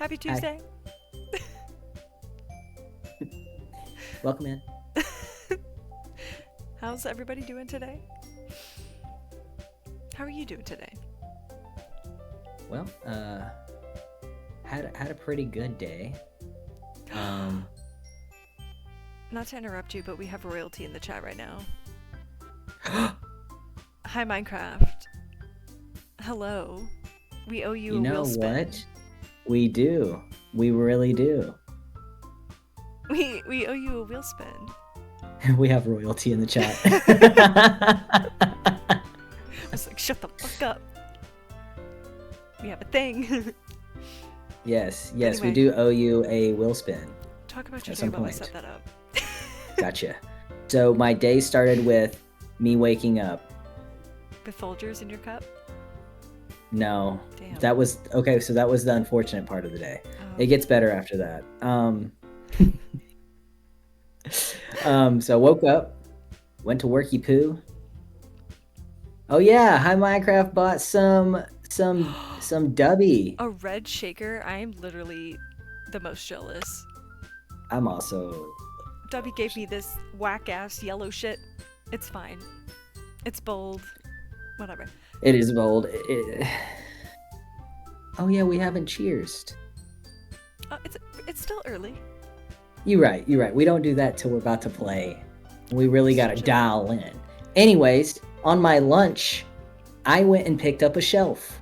Happy Tuesday. Welcome in. How's everybody doing today? How are you doing today? Well, had a pretty good day. Not to interrupt you, but we have royalty in the chat right now. Hi, Minecraft. Hello. We owe you a wheel spin. What? We do. We really do. We owe you a wheel spin. We have royalty in the chat. I was like, shut the fuck up. We have a thing. Yes, Anyway. we do owe you a will spin. Talk about your At day some while I point. set that up. Gotcha. So my day started with me waking up. With Folgers in your cup? No. Damn. That was okay, so that was the unfortunate part of the day. Oh. It gets better after that. So I woke up, went to worky poo. Oh yeah, Hi Minecraft bought some dubby. A red shaker? I am literally the most jealous. I'm also Dubby gave me this whack-ass yellow shit. It's fine. It's bold. Whatever. It is bold. Oh yeah, we haven't cheersed. It's still early. You're right. We don't do that till we're about to play. We really gotta Such a- dial in. Anyways, on my lunch, I went and picked up a shelf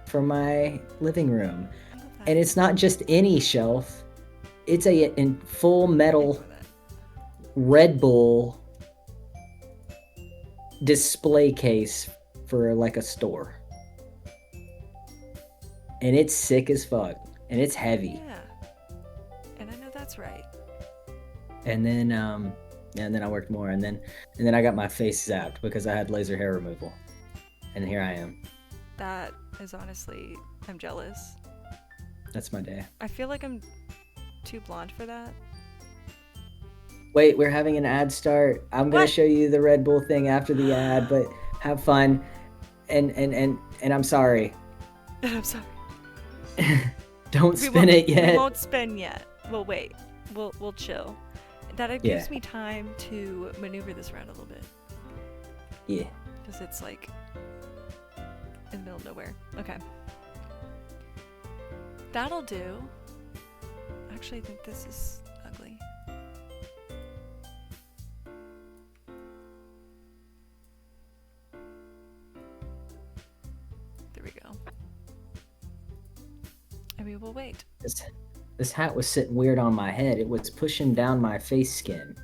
for my living room. I love that. And it's not just any shelf. It's a in full metal Red Bull display case for like a store. And it's sick as fuck. And it's heavy. Yeah. And I know that's right. And then I worked more, and then I got my face zapped because I had laser hair removal. And here I am. That is honestly, I'm jealous. That's my day. I feel like I'm too blonde for that. Wait, we're having an ad start. I'm gonna What? show you the Red Bull thing after the ad, but have fun. And I'm sorry. I'm sorry. Don't spin it yet. We won't spin yet. We'll wait. We'll chill. That gives me time to maneuver this around a little bit. Yeah. Because it's like in the middle of nowhere. Okay. That'll do. Actually, I think this is ugly. There we go. I mean, we'll wait. This hat was sitting weird on my head. It was pushing down my face skin.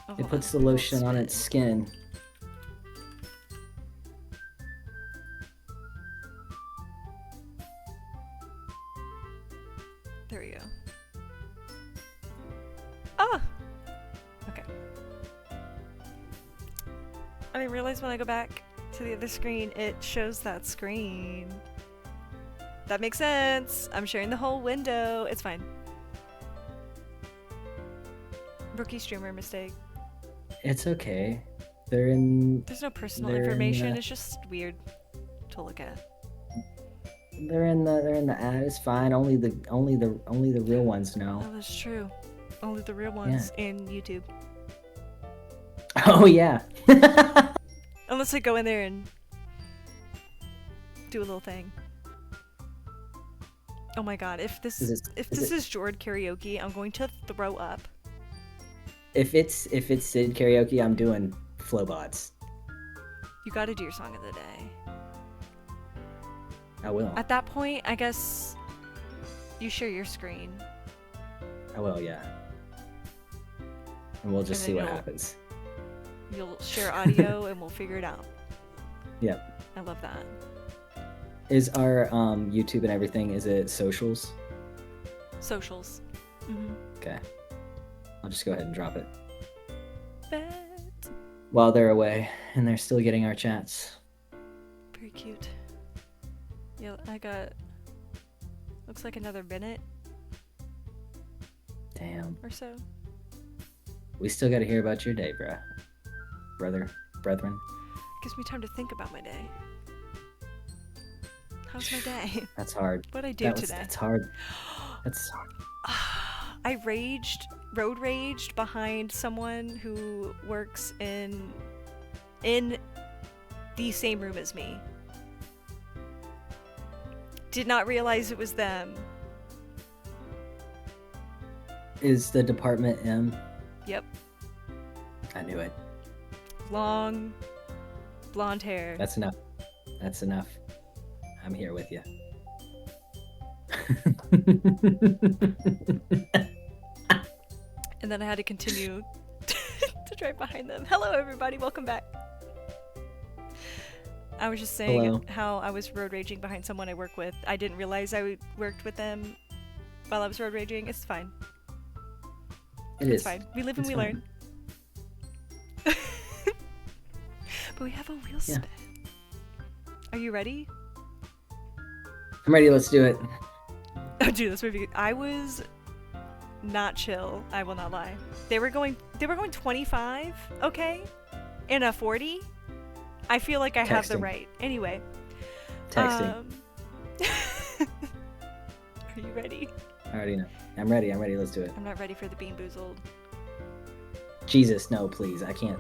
Oh, It hold puts on. the We won't lotion on its spin. skin. There we go. Ah! Okay. I didn't realize when I go back to the other screen, it shows that screen. That makes sense. I'm sharing the whole window. It's fine. Rookie streamer mistake. It's okay. There's no personal They're in information. the- It's just weird to look at. they're in the ad. It's fine. Only the real ones know. Oh, that's true. Only the real ones in YouTube. Oh yeah. Unless I go in there and do a little thing. Oh my god, if this is Jord karaoke, I'm going to throw up. If it's Sid karaoke, I'm doing Flowbots. You gotta do your song of the day. I will. At that point, I guess you share your screen. I will, yeah. And we'll just And see then what you'll- happens. You'll share audio and we'll figure it out. Yep. I love that. Is our YouTube and everything, is it socials? Socials. Mm-hmm. Okay. I'll just go ahead and drop it. Bet. While they're away and they're still getting our chats. Very cute. Yeah, I got... Looks like another minute Damn. or so. We still gotta hear about your day, bruh. Brethren. Gives me time to think about my day. How's my day? That's hard. What'd I do today? That's hard. That's hard. I road raged behind someone who works in the same room as me. Did not realize it was them. Is the department M? Yep. I knew it. Long, blonde hair. That's enough. That's enough. I'm here with you. And then I had to continue to drive behind them. Hello, everybody. Welcome back. I was just saying Hello. how I was road raging behind someone I work with. I didn't realize I worked with them while I was road raging. It's fine. It's fine. We live and It's we fine. learn. But we have a wheel spin. Are you ready? I'm ready. Let's do it. Oh, dude, this would be. I was not chill. I will not lie. They were going 25. Okay, in a 40. I feel like I have the Texting. right. Anyway. Texting. Are you ready? I already know. I'm ready. I'm ready. Let's do it. I'm not ready for the Bean Boozled. Jesus, no, please. I can't.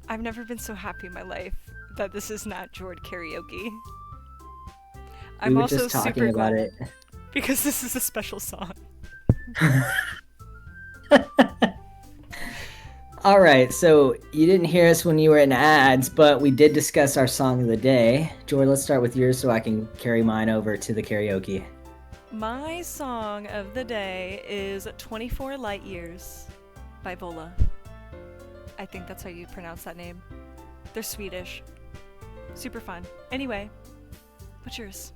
I've never been so happy in my life that this is not Jord karaoke. I'm We were also just talking super about glad it. because this is a special song. All right, so you didn't hear us when you were in ads, but we did discuss our song of the day. Joy, let's start with yours so I can carry mine over to the karaoke. My song of the day is 24 Light Years by Vola. I think that's how you pronounce that name. They're Swedish. Super fun. Anyway, what's yours?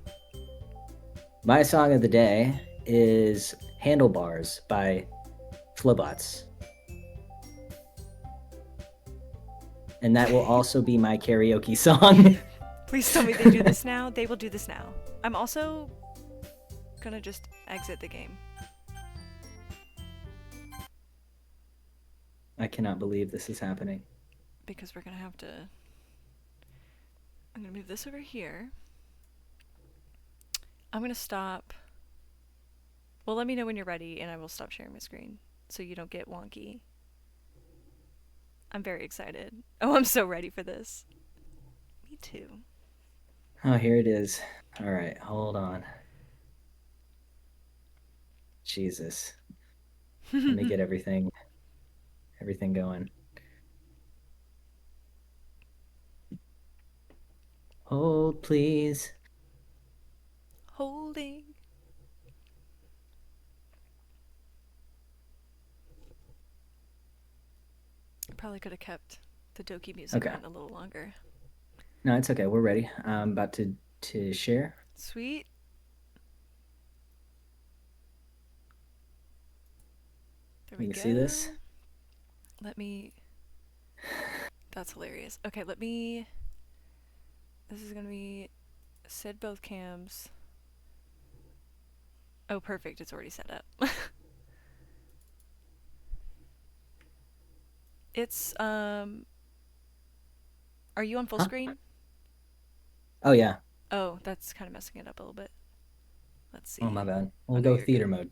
My song of the day is Handlebars by Flobots. And that will also be my karaoke song. Please tell me they do this now. They will do this now. I'm also gonna just exit the game. I cannot believe this is happening. Because we're gonna have to... I'm gonna move this over here. I'm gonna stop... Well, let me know when you're ready and I will stop sharing my screen so you don't get wonky. I'm very excited. Oh, I'm so ready for this. Me too. Oh, here it is. All right, hold on. Jesus. Let me get everything going. Hold, please. Holding. I probably could have kept the Doki music Okay. on a little longer. No, it's okay. We're ready. I'm about to share. Sweet. There we You go. see this? Let me... That's hilarious. Okay, let me... This is gonna be... Sid both cams. Oh, perfect. It's already set up. It's, Are you on full Huh? screen? Oh, yeah. Oh, that's kind of messing it up a little bit. Let's see. Oh, my bad. We'll no, go you're theater good. mode.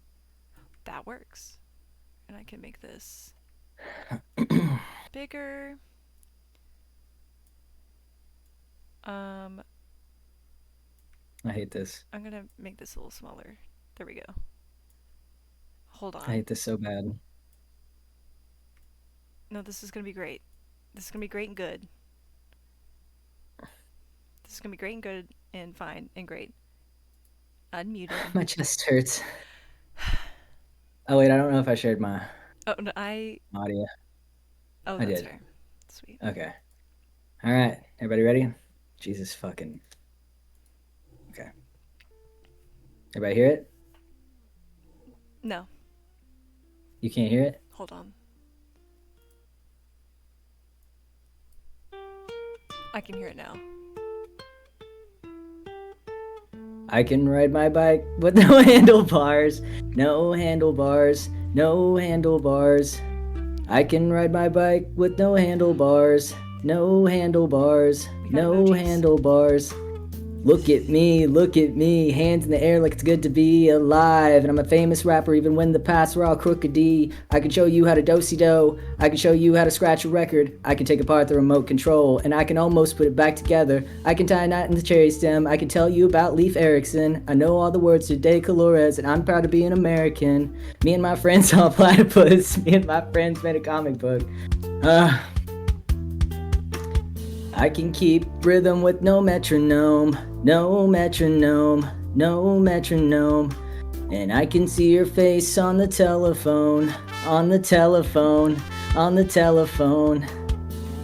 That works. And I can make this bigger. I hate this. I'm gonna make this a little smaller. There we go. Hold on. I hate this so bad. No, this is gonna be great. This is gonna be great and good. This is gonna be great and good and fine and great. Unmuted. My chest hurts. Oh, wait, I don't know if I shared my Oh, no, audio. Oh, I that's did. fair. Sweet. Okay. All right. Everybody ready? Jesus fucking. Okay. Everybody hear it? No. You can't hear it? Hold on. I can hear it now. I can ride my bike with no handlebars, no handlebars, no handlebars. I can ride my bike with no handlebars, no handlebars, no handlebars. Look at me, hands in the air like it's good to be alive. And I'm a famous rapper even when the paths were all crookedy. I can show you how to do-si-do. I can show you how to scratch a record. I can take apart the remote control and I can almost put it back together. I can tie a knot in the cherry stem. I can tell you about Leif Erikson. I know all the words to De Colores and I'm proud to be an American. Me and my friends saw platypus. Me and my friends made a comic book. I can keep rhythm with no metronome, no metronome, no metronome. And I can see your face on the telephone, on the telephone, on the telephone.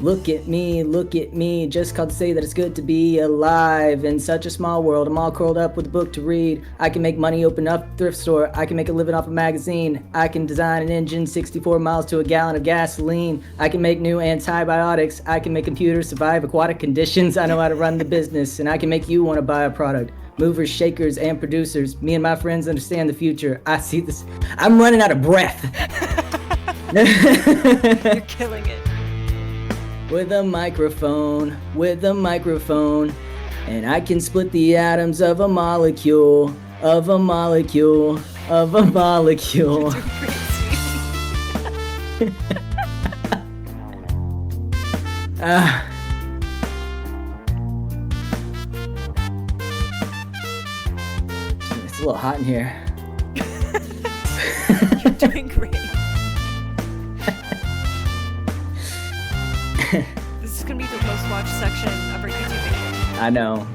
Look at me, just called to say that it's good to be alive in such a small world. I'm all curled up with a book to read. I can make money, open up a thrift store. I can make a living off a magazine. I can design an engine 64 miles to a gallon of gasoline. I can make new antibiotics. I can make computers survive aquatic conditions. I know how to run the business, and I can make you want to buy a product. Movers, shakers, and producers. Me and my friends understand the future. I see this. I'm running out of breath. You're killing it. With a microphone, and I can split the atoms of a molecule, of a molecule, of a molecule. It's a little hot in here. You're doing great. This is gonna be the most watched section of our YouTube video. I know.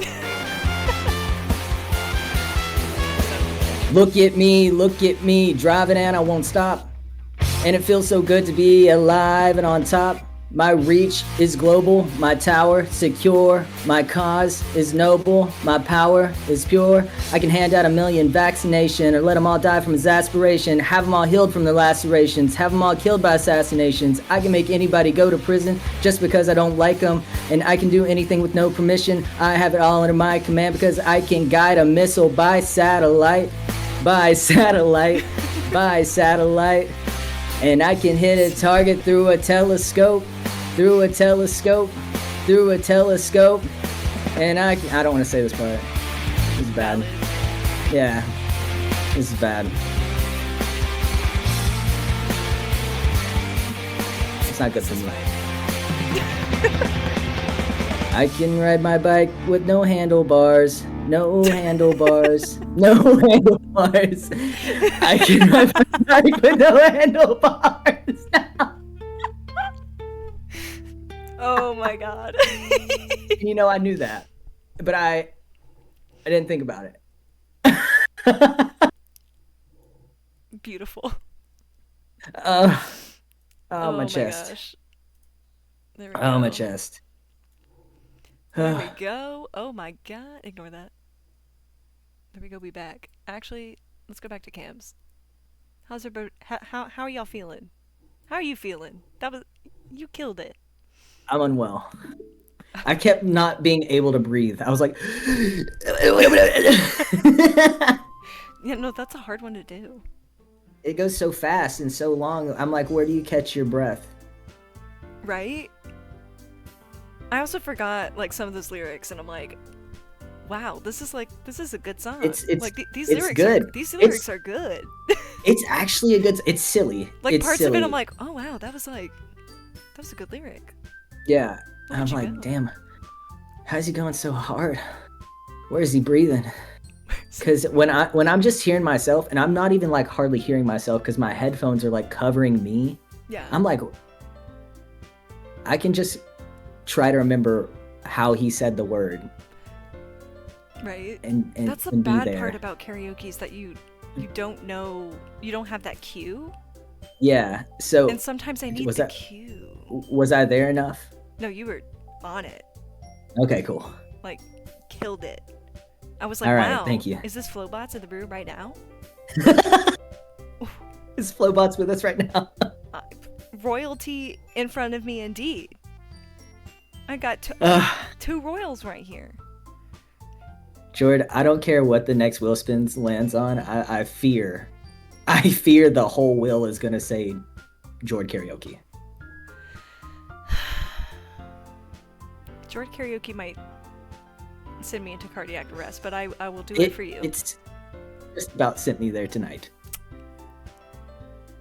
Look at me, driving and I won't stop. And it feels so good to be alive and on top. My reach is global, my tower secure, my cause is noble, my power is pure. I can hand out 1 million vaccination or let them all die from exasperation, have them all healed from their lacerations, have them all killed by assassinations. I can make anybody go to prison just because I don't like them, and I can do anything with no permission. I have it all under my command because I can guide a missile by satellite, by satellite, by satellite. And I can hit a target through a telescope, through a telescope, through a telescope. And I don't want to say this part. This is bad. Yeah, this is bad. It's not good for me. I can ride my bike with no handlebars, no handlebars, no handlebars. I can ride my bike with no handlebars. Oh my god. You know, I knew that, but I didn't think about it. Beautiful. Oh, my chest. Gosh. There we Oh, go. my chest. There we go. Oh my god. Ignore that. There we go. We back. Actually, let's go back to cams. How's everybody? How are y'all feeling? How are you feeling? You killed it. I'm unwell. I kept not being able to breathe. I was like, Yeah, no, that's a hard one to do. it goes so fast and so long. I'm like, where do you catch your breath? Right? I also forgot like some of those lyrics, and I'm like, wow, this is a good song. It's like these it's lyrics good. These lyrics are good. It's actually a good. It's silly. Like it's parts silly. of it, I'm like, oh wow, that was a good lyric. Yeah. Look I'm at you like, go. damn. How's he going so hard? Where is he breathing? Because when I'm just hearing myself, and I'm not even like hardly hearing myself because my headphones are like covering me. Yeah. I'm like, I can just try to remember how he said the word. Right. And that's the and be bad there. part about karaoke is that you don't know, you don't have that cue. Yeah. So And sometimes I need was the that- cue. was I there enough? No, you were on it. Okay, cool. Like, killed it. I was like, All right, wow. thank you. Is this Flowbots in the room right now? Is Flowbots with us right now? Royalty in front of me, indeed. I got two royals right here. Jord, I don't care what the next wheel spins lands on. I fear the whole wheel is gonna say Jord karaoke. Jord karaoke might send me into cardiac arrest, but I will do it for you. It's just about sent me there tonight.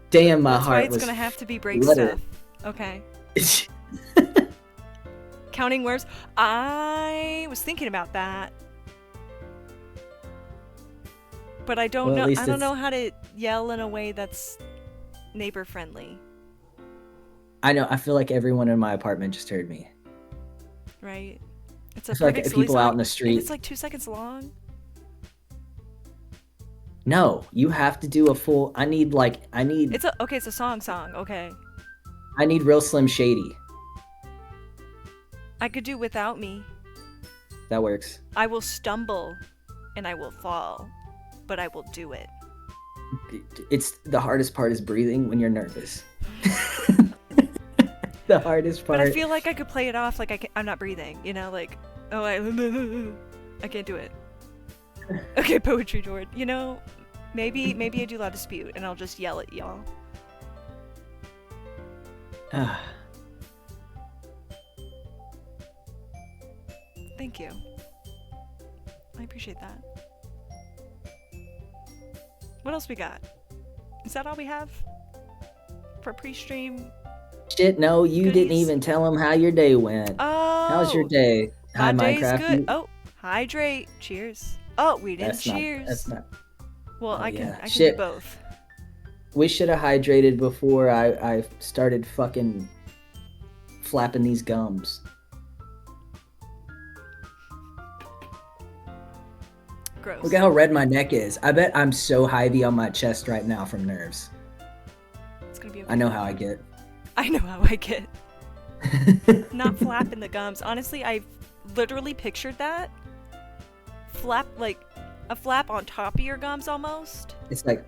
Damn, my That's heart why it's was gonna have to be break fluttered. stuff. Okay. Counting words. I was thinking about that, but I don't know. I don't know how to yell in a way that's neighbor friendly. I know. I feel like everyone in my apartment just heard me. Right. It's a perfect like people out in the street. And it's like 2 seconds long. No, you have to do a full. I need. It's a song. Okay. I need real Slim Shady. I could do Without Me. That works. I will stumble, and I will fall, but I will do it. It's the hardest part is breathing when you're nervous. The hardest part. But I feel like I could play it off like I'm not breathing. You know, like I can't do it. Okay, poetry, Jord. You know, maybe I do Loud Dispute, and I'll just yell at y'all. Thank you. I appreciate that. What else we got? Is that all we have for pre-stream? Shit, no, you goodies? Didn't even tell them how your day went. Oh, how's your day? Hi, Minecraft. Day's good. Oh, hydrate. Cheers. Oh, we didn't cheers. That's not. Well, Oh, I can yeah. do both. We should have hydrated before I started fucking flapping these gums. Gross. Look at how red my neck is. I bet I'm so Hy-Vee on my chest right now from nerves. It's gonna be okay. I know how I get. I know how I get. Not flapping the gums. Honestly, I've literally pictured that. Like a flap on top of your gums almost. It's like...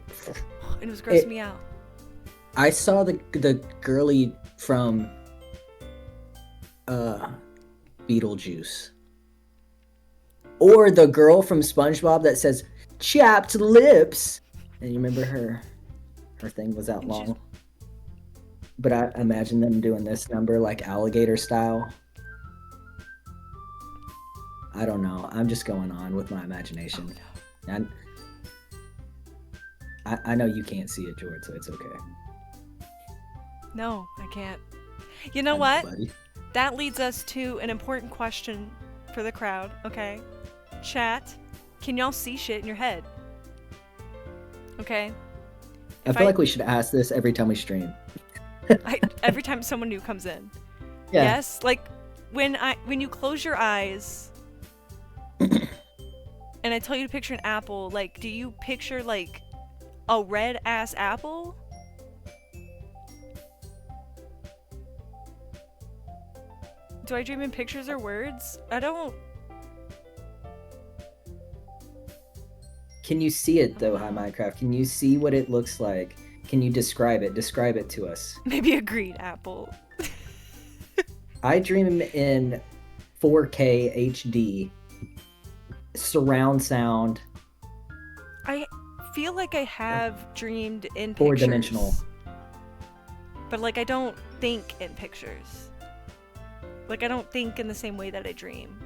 And it was grossing me out. I saw the girly from Beetlejuice. Or the girl from SpongeBob that says, chapped lips. And you remember her thing was that long. But I imagine them doing this number like alligator style. I don't know. I'm just going on with my imagination. Oh, no. I know you can't see it, George, so it's okay. No, I can't. You know what? That leads us to an important question for the crowd, okay? Chat, can y'all see shit in your head? Okay? I feel like we should ask this every time we stream. Every time someone new comes in. Yeah. Yes? Like, when you close your eyes and I tell you to picture an apple, like, do you picture, like, a red-ass apple? Do I dream in pictures or words? I don't... Can you see it, though, Hi Minecraft? Can you see what it looks like? Can you describe it? Describe it to us. Maybe a green apple. I dream in 4K HD, surround sound. I feel like I have dreamed in pictures. 4-dimensional. But, like, I don't think in pictures. Like, I don't think in the same way that I dream.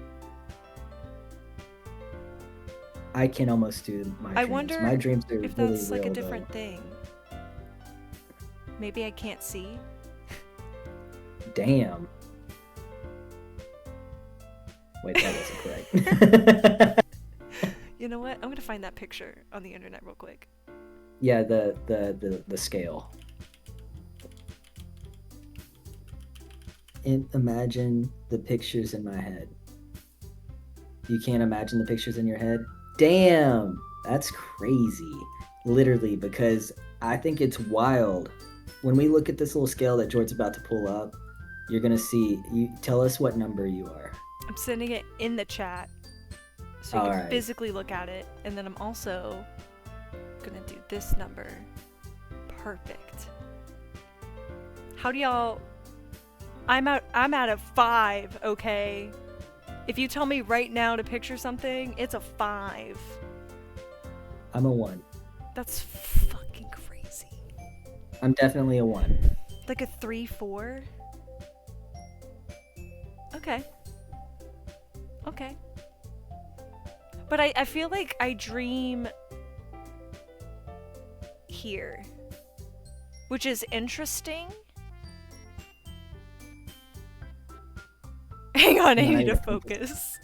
I can almost do my dreams. I wonder my dreams are if really that's like real, a different though. thing. Maybe I can't see. Damn. Wait, that wasn't correct. You know what? I'm gonna find that picture on the internet real quick. Yeah, the scale. And imagine the pictures in my head. You can't imagine the pictures in your head? Damn, that's crazy. Literally, because I think it's wild. When we look at this little scale that George's about to pull up, you're gonna see. You tell us what number you are. I'm sending it in the chat, so you can physically look at it, and then I'm also gonna do this number. Perfect. How do y'all? I'm at a 5. Okay. If you tell me right now to picture something, it's a 5. I'm a 1. That's fucking crazy. I'm definitely a 1. Like a 3, 4? Okay. Okay. But I feel like I dream here, which is interesting. Hang on, I need to focus.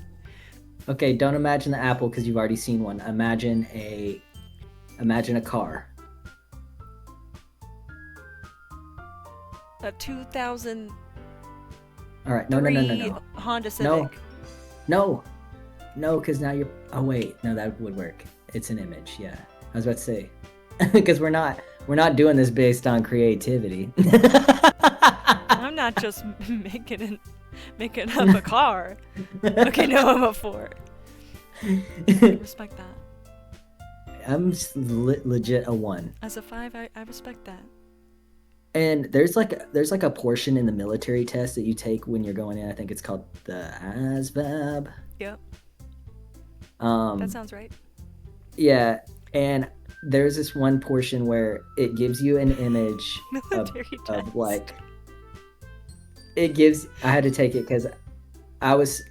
Okay, don't imagine the apple because you've already seen one. Imagine a car. A 2003 All right, no. Honda Civic. No, because now you're. Oh wait, no, that would work. It's an image. Yeah, I was about to say, because we're not doing this based on creativity. I'm not just making up a car. Okay, no, I'm a 4. I respect that. I'm legit a 1. As a 5, I respect that. And there's like a portion in the military test that you take when you're going in. I think it's called the ASVAB. Yep. That sounds right. Yeah, and there's this one portion where it gives you an image of like. It gives. I had to take it because I was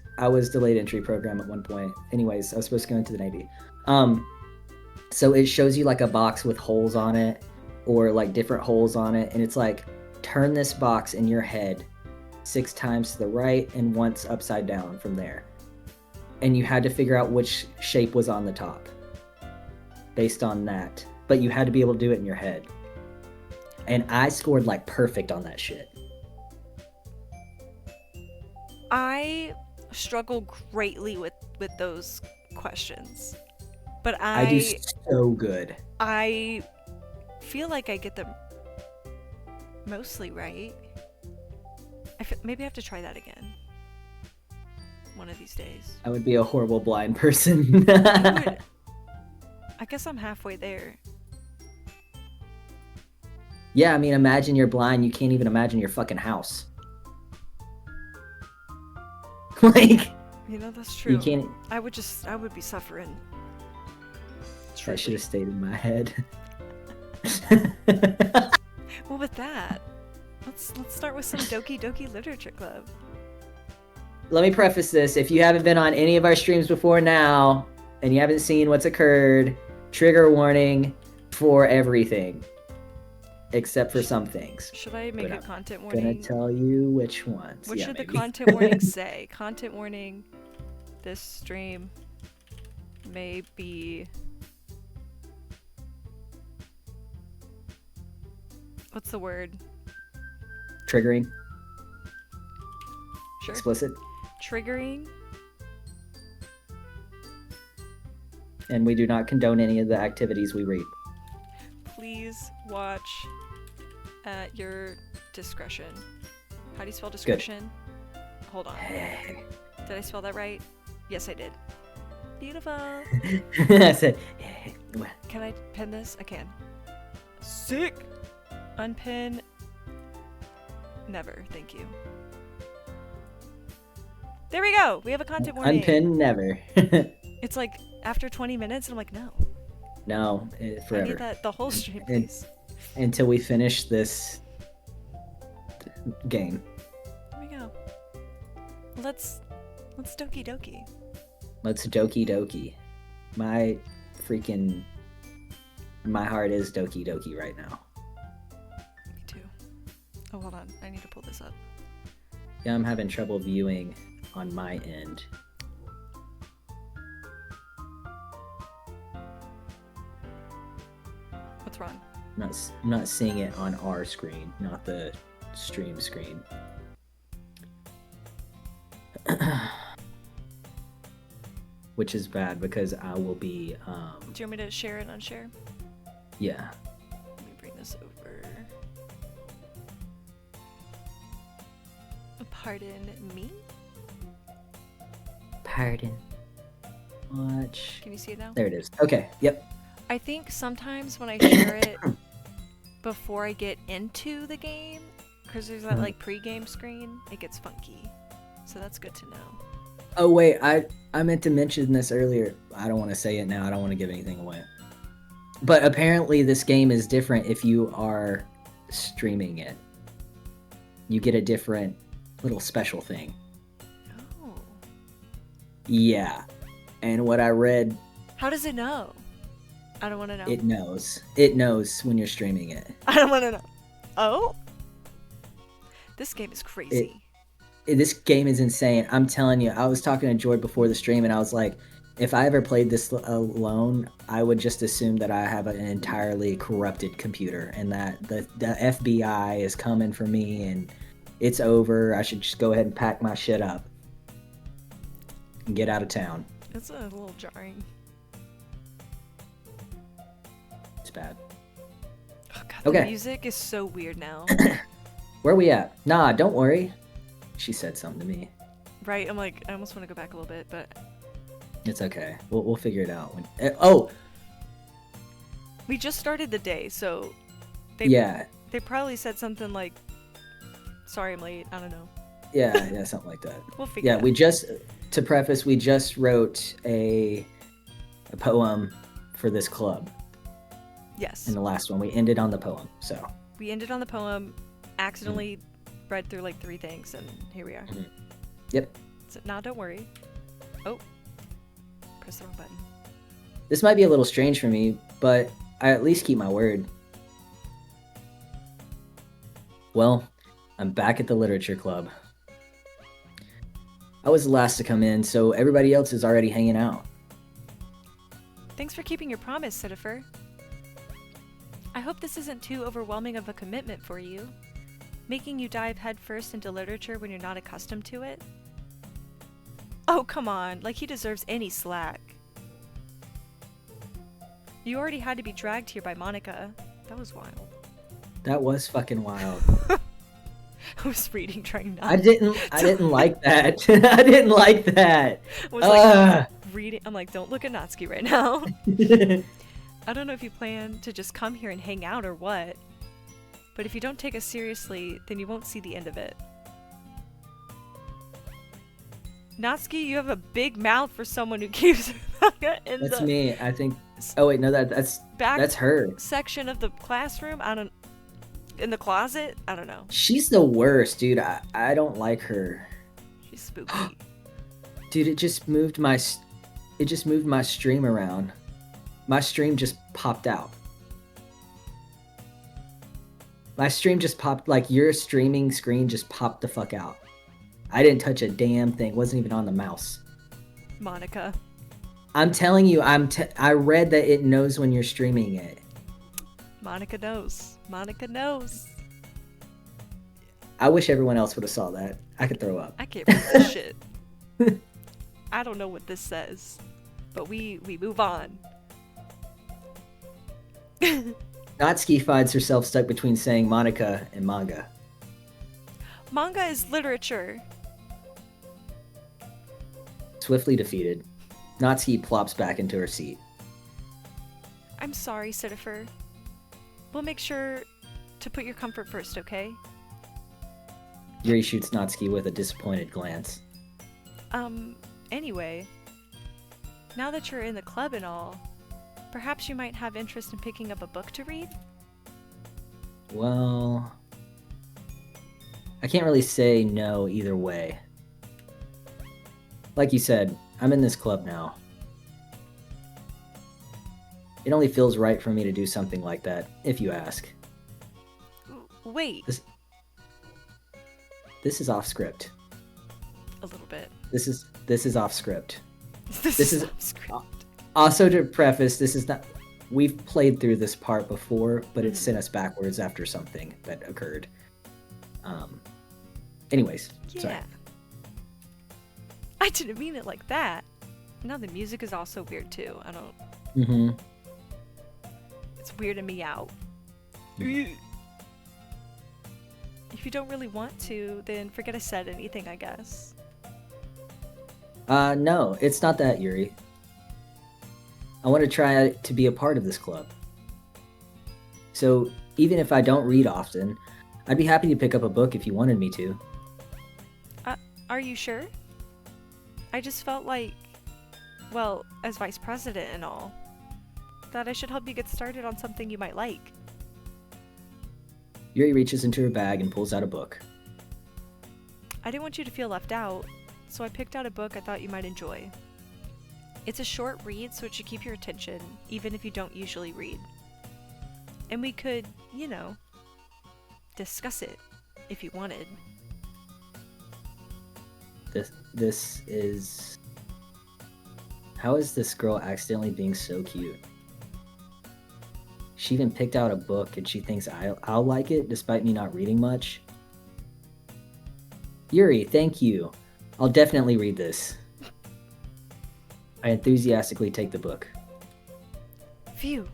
delayed entry program at one point. Anyways, I was supposed to go into the Navy. So it shows you like a box with holes on it, or like different holes on it, and it's like, turn this box in your head 6 times to the right and once upside down from there. And you had to figure out which shape was on the top based on that. But you had to be able to do it in your head. And I scored like perfect on that shit. I struggle greatly with those questions. But I do so good. I feel like I get them mostly right. Maybe I have to try that again one of these days. I would be a horrible blind person. I guess I'm halfway there. Yeah, I mean, imagine you're blind. You can't even imagine your fucking house. Like, you know, that's true. You can't. I would be suffering. That should have stayed in my head. Well, with that, let's start with some Doki Doki Literature Club. Let me preface this. If you haven't been on any of our streams before now, and you haven't seen what's occurred, trigger warning for everything. Except for some things. Should I make a content warning? I'm gonna tell you which ones. What should the content warning say? Content warning, this stream may be... What's the word? Triggering. Sure. Explicit. Triggering. And we do not condone any of the activities we read. Please watch at your discretion. How do you spell discretion? Good. Hold on. Did I spell that right? Yes, I did. Beautiful. I said, can I pin this? I can. Sick. Unpin. Never. Thank you. There we go. We have a content warning. Unpin never. It's like after 20 minutes, and I'm like, no. No, forever. I need that the whole stream, please. Until we finish this game. There we go. Let's Doki Doki. Let's Doki Doki. My heart is Doki Doki right now. Me too. Oh, hold on. I need to pull this up. Yeah, I'm having trouble viewing on my end. What's wrong? I'm not seeing it on our screen, not the stream screen. Which is bad because I will be. Do you want me to share and unshare? Yeah. Let me bring this over. Pardon me? Pardon. Watch. Can you see it now? There it is. Okay. Yep. I think sometimes when I share it before I get into the game, because there's that like pre-game screen, it gets funky. So that's good to know. Oh wait, I meant to mention this earlier. I don't want to say it now. I don't want to give anything away. But apparently, this game is different if you are streaming it. You get a different little special thing. Oh. Yeah. And what I read, How does it know? I don't want to know. it knows. It knows when you're streaming it. I don't want to know. Oh? This game is crazy. This game is insane. I'm telling you. I was talking to Joy before the stream, and I was like, if I ever played this alone, I would just assume that I have an entirely corrupted computer and that the FBI is coming for me and it's over. I should just go ahead and pack my shit up and get out of town. It's a little jarring. It's bad. Oh god, Okay. the music is so weird now. Where we at? Nah, don't worry. She said something to me. Right? I'm like, I almost want to go back a little bit, but It's okay. We'll figure it out. Oh, we just started the day, so yeah. they probably said something like, "Sorry, I'm late." I don't know. Yeah, something like that. We'll figure Yeah, it out. we just, to preface, we just wrote a poem for this club. Yes. In the last one, we ended on the poem. So We ended on the poem, accidentally read through like 3 things, and here we are. Yep. So now don't worry. Oh. Press the wrong button. This might be a little strange for me, but I at least keep my word. Well, I'm back at the literature club. I was the last to come in, so everybody else is already hanging out. Thanks for keeping your promise, Citifer. I hope this isn't too overwhelming of a commitment for you, making you dive headfirst into literature when you're not accustomed to it. Oh, come on, like he deserves any slack. You already had to be dragged here by Monica. That was wild. That was fucking wild. I was reading, trying not I didn't like that. I didn't like that. I was like reading. I'm like, don't look at Natsuki right now. I don't know if you plan to just come here and hang out or what, but if you don't take us seriously, then you won't see the end of it. Natsuki, you have a big mouth for someone who keeps manga in That's the me. I think. Oh wait, no, that's back her. section of the classroom. In the closet. I don't know. She's the worst, dude. I don't like her. She's spooky. Dude, it just moved my stream around. My stream just popped out. My stream just popped, like your streaming screen just popped the fuck out. I didn't touch a damn thing. Wasn't even on the mouse. Monica. I'm telling you, I read that it knows when you're streaming it. Monica knows. Monica knows. I wish everyone else would have saw that. I could throw up. I can't read this shit. I don't know what this says, but we move on. Natsuki finds herself stuck between saying Monica and manga. Manga is literature. Swiftly defeated, Natsuki plops back into her seat. I'm sorry, Citifer. We'll make sure to put your comfort first, okay? Yuri shoots Natsuki with a disappointed glance. Anyway, now that you're in the club and all, perhaps you might have interest in picking up a book to read? Well, I can't really say no either way. Like you said, I'm in this club now. It only feels right for me to do something like that, if you ask. Wait. This is off script. A little bit. This is off script. This is off script. Also, to preface, this is not. We've played through this part before, but it sent us backwards after something that occurred. Anyways, Yeah. sorry. I didn't mean it like that. Now the music is also weird too. I don't. Mm-hmm. It's weirding me out. If you don't really want to, then forget I said anything, I guess. No, it's not that, Yuri. I want to try to be a part of this club. So, even if I don't read often, I'd be happy to pick up a book if you wanted me to. Are you sure? I just felt like, well, as vice president and all, that I should help you get started on something you might like. Yuri reaches into her bag and pulls out a book. I didn't want you to feel left out, so I picked out a book I thought you might enjoy. It's a short read, so it should keep your attention, even if you don't usually read. And we could, you know, discuss it, if you wanted. This is... How is this girl accidentally being so cute? She even picked out a book and she thinks I'll like it, despite me not reading much. Yuri, thank you. I'll definitely read this. I enthusiastically take the book. Phew.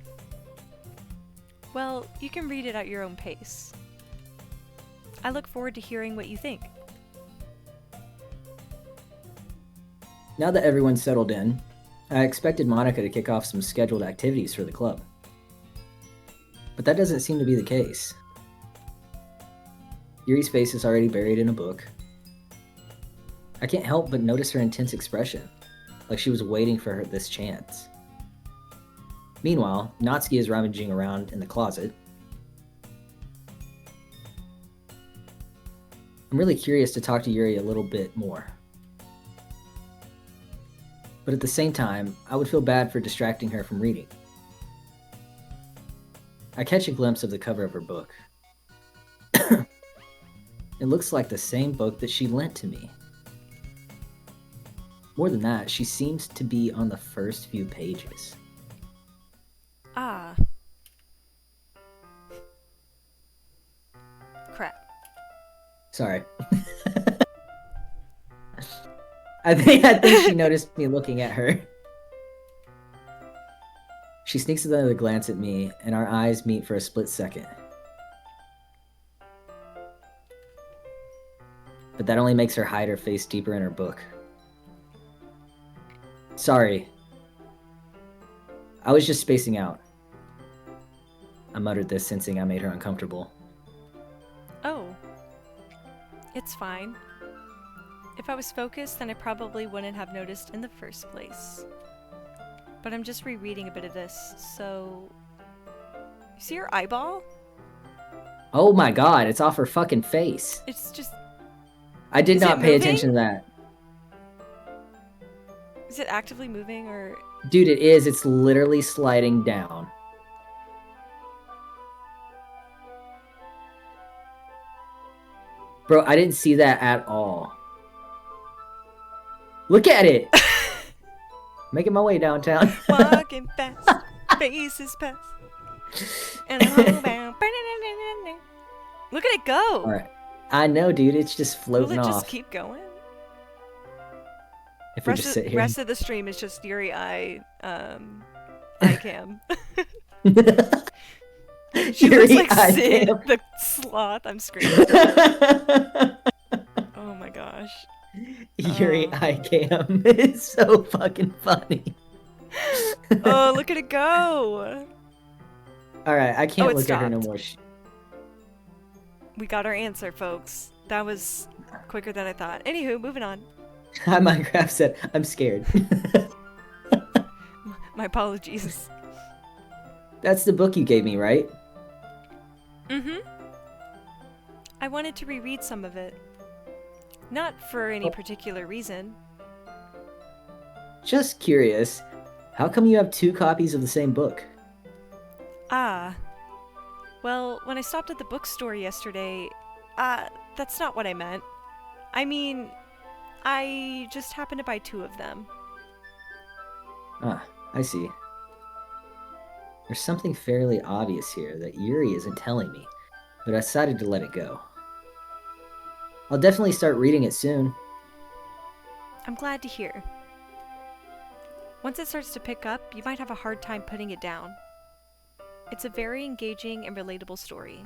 Well, you can read it at your own pace. I look forward to hearing what you think. Now that everyone's settled in, I expected Monica to kick off some scheduled activities for the club. But that doesn't seem to be the case. Yuri's face is already buried in a book. I can't help but notice her intense expression, like she was waiting for this chance. Meanwhile, Natsuki is rummaging around in the closet. I'm really curious to talk to Yuri a little bit more. But at the same time, I would feel bad for distracting her from reading. I catch a glimpse of the cover of her book. It looks like the same book that she lent to me. More than that, she seems to be on the first few pages. Ah. Crap. Sorry. I think she noticed me looking at her. She sneaks another glance at me, and our eyes meet for a split second. But that only makes her hide her face deeper in her book. Sorry. I was just spacing out. I muttered this, sensing I made her uncomfortable. Oh. It's fine. If I was focused, then I probably wouldn't have noticed in the first place. But I'm just rereading a bit of this, so... You see her eyeball? Oh my god, it's off her fucking face. It's just... I did Is not it pay moving? attention to that. Is it actively moving, or... Dude, it is. It's literally sliding down. Bro, I didn't see that at all. Look at it! Making my way downtown. Walking fast, faces past. And I'm homebound. Look at it go! Alright. I know, dude. It's just floating Will it off. just keep going? If we just sit here. Rest of the stream is just Yuri eye cam. She Yuri looks like eye Sid, cam. the sloth. I'm screaming. Oh my gosh. Yuri eye cam is so fucking funny. Oh, look at it go! Alright, I can't it look at her no stopped. more. We got our answer, folks. That was quicker than I thought. Anywho, moving on. Hi, Minecraft said, I'm scared. My apologies. That's the book you gave me, right? Mm-hmm. I wanted to reread some of it. Not for any particular reason. Just curious, how come you have 2 copies of the same book? Ah. Well, when I stopped at the bookstore yesterday, that's not what I meant. I mean, I just happened to buy 2 of them. Ah, I see. There's something fairly obvious here that Yuri isn't telling me, but I decided to let it go. I'll definitely start reading it soon. I'm glad to hear. Once it starts to pick up, you might have a hard time putting it down. It's a very engaging and relatable story.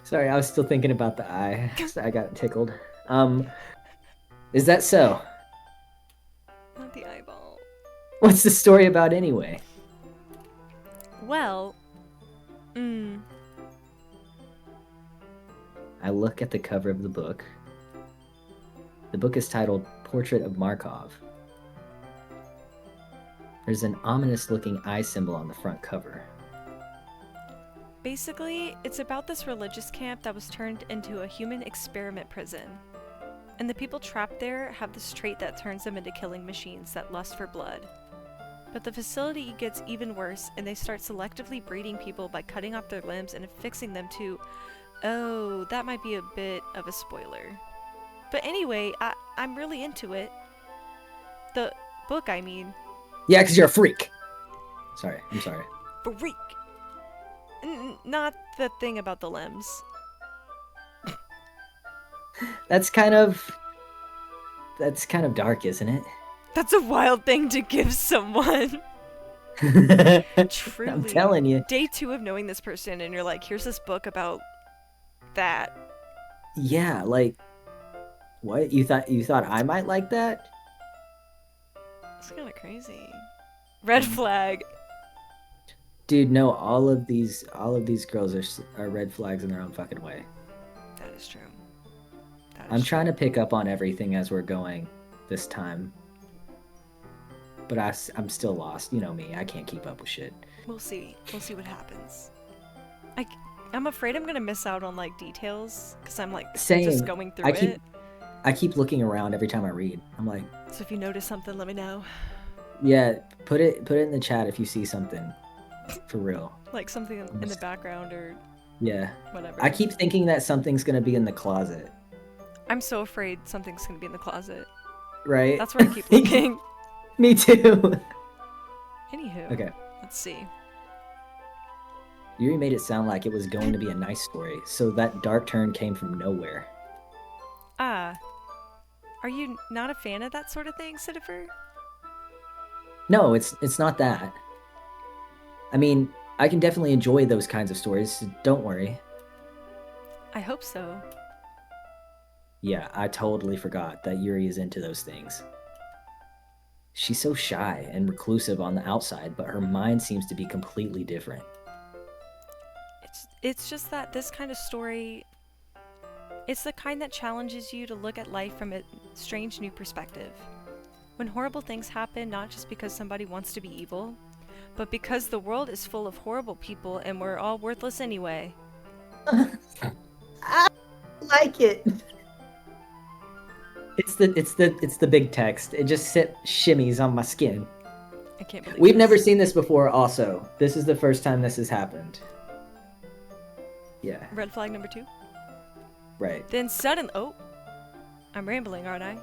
Sorry, I was still thinking about the eye. I got tickled. Is that so? Not the eyeball. What's the story about anyway? Well, I look at the cover of the book. The book is titled Portrait of Markov. There's an ominous-looking eye symbol on the front cover. Basically, it's about this religious camp that was turned into a human experiment prison. And the people trapped there have this trait that turns them into killing machines that lust for blood. But the facility gets even worse, and they start selectively breeding people by cutting off their limbs and affixing them to... Oh, that might be a bit of a spoiler. But anyway, I'm really into it. The book, I mean. Yeah, because you're a freak. Sorry, I'm sorry. Freak! Not the thing about the limbs. That's kind of dark, isn't it? That's a wild thing to give someone. Truly. I'm telling you. Day 2 of knowing this person, and you're like, here's this book about that. Yeah, like, what? You thought I might like that? It's kind of crazy. Red flag. Dude, no, all of these girls are red flags in their own fucking way. That is true. I'm trying to pick up on everything as we're going this time. But I'm still lost. You know me. I can't keep up with shit. We'll see. We'll see what happens. I'm afraid I'm going to miss out on, like, details. Because I'm, like, just going through it. I keep looking around every time I read. I'm like... So if you notice something, let me know. Yeah, put it in the chat if you see something. For real. Like something in the background or... Yeah. Whatever. I keep thinking that something's going to be in the closet. I'm so afraid something's going to be in the closet. Right? That's where I keep looking. Me too. Anywho. Okay. Let's see. Yuri made it sound like it was going to be a nice story, so that dark turn came from nowhere. Ah. Are you not a fan of that sort of thing, Citifer? No, it's not that. I mean, I can definitely enjoy those kinds of stories, so don't worry. I hope so. Yeah, I totally forgot that Yuri is into those things. She's so shy and reclusive on the outside, but her mind seems to be completely different. It's just that this kind of story, it's the kind that challenges you to look at life from a strange new perspective. When horrible things happen, not just because somebody wants to be evil, but because the world is full of horrible people and we're all worthless anyway. I like it. It's the big text. It just shimmies on my skin. I can't believe We've this. never seen this before also. This is the first time this has happened. Yeah. Red flag number 2. Right. Then suddenly... Oh. I'm rambling, aren't I?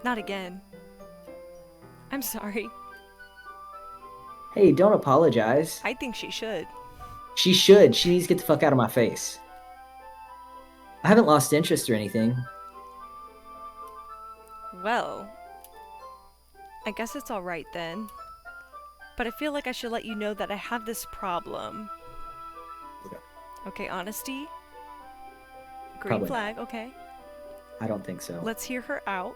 Not again. I'm sorry. Hey, don't apologize. I think she should. She should. She needs to get the fuck out of my face. I haven't lost interest or anything. Well, I guess it's alright then. But I feel like I should let you know that I have this problem. Okay, honesty. Green Probably flag, not. okay. I don't think so. Let's hear her out.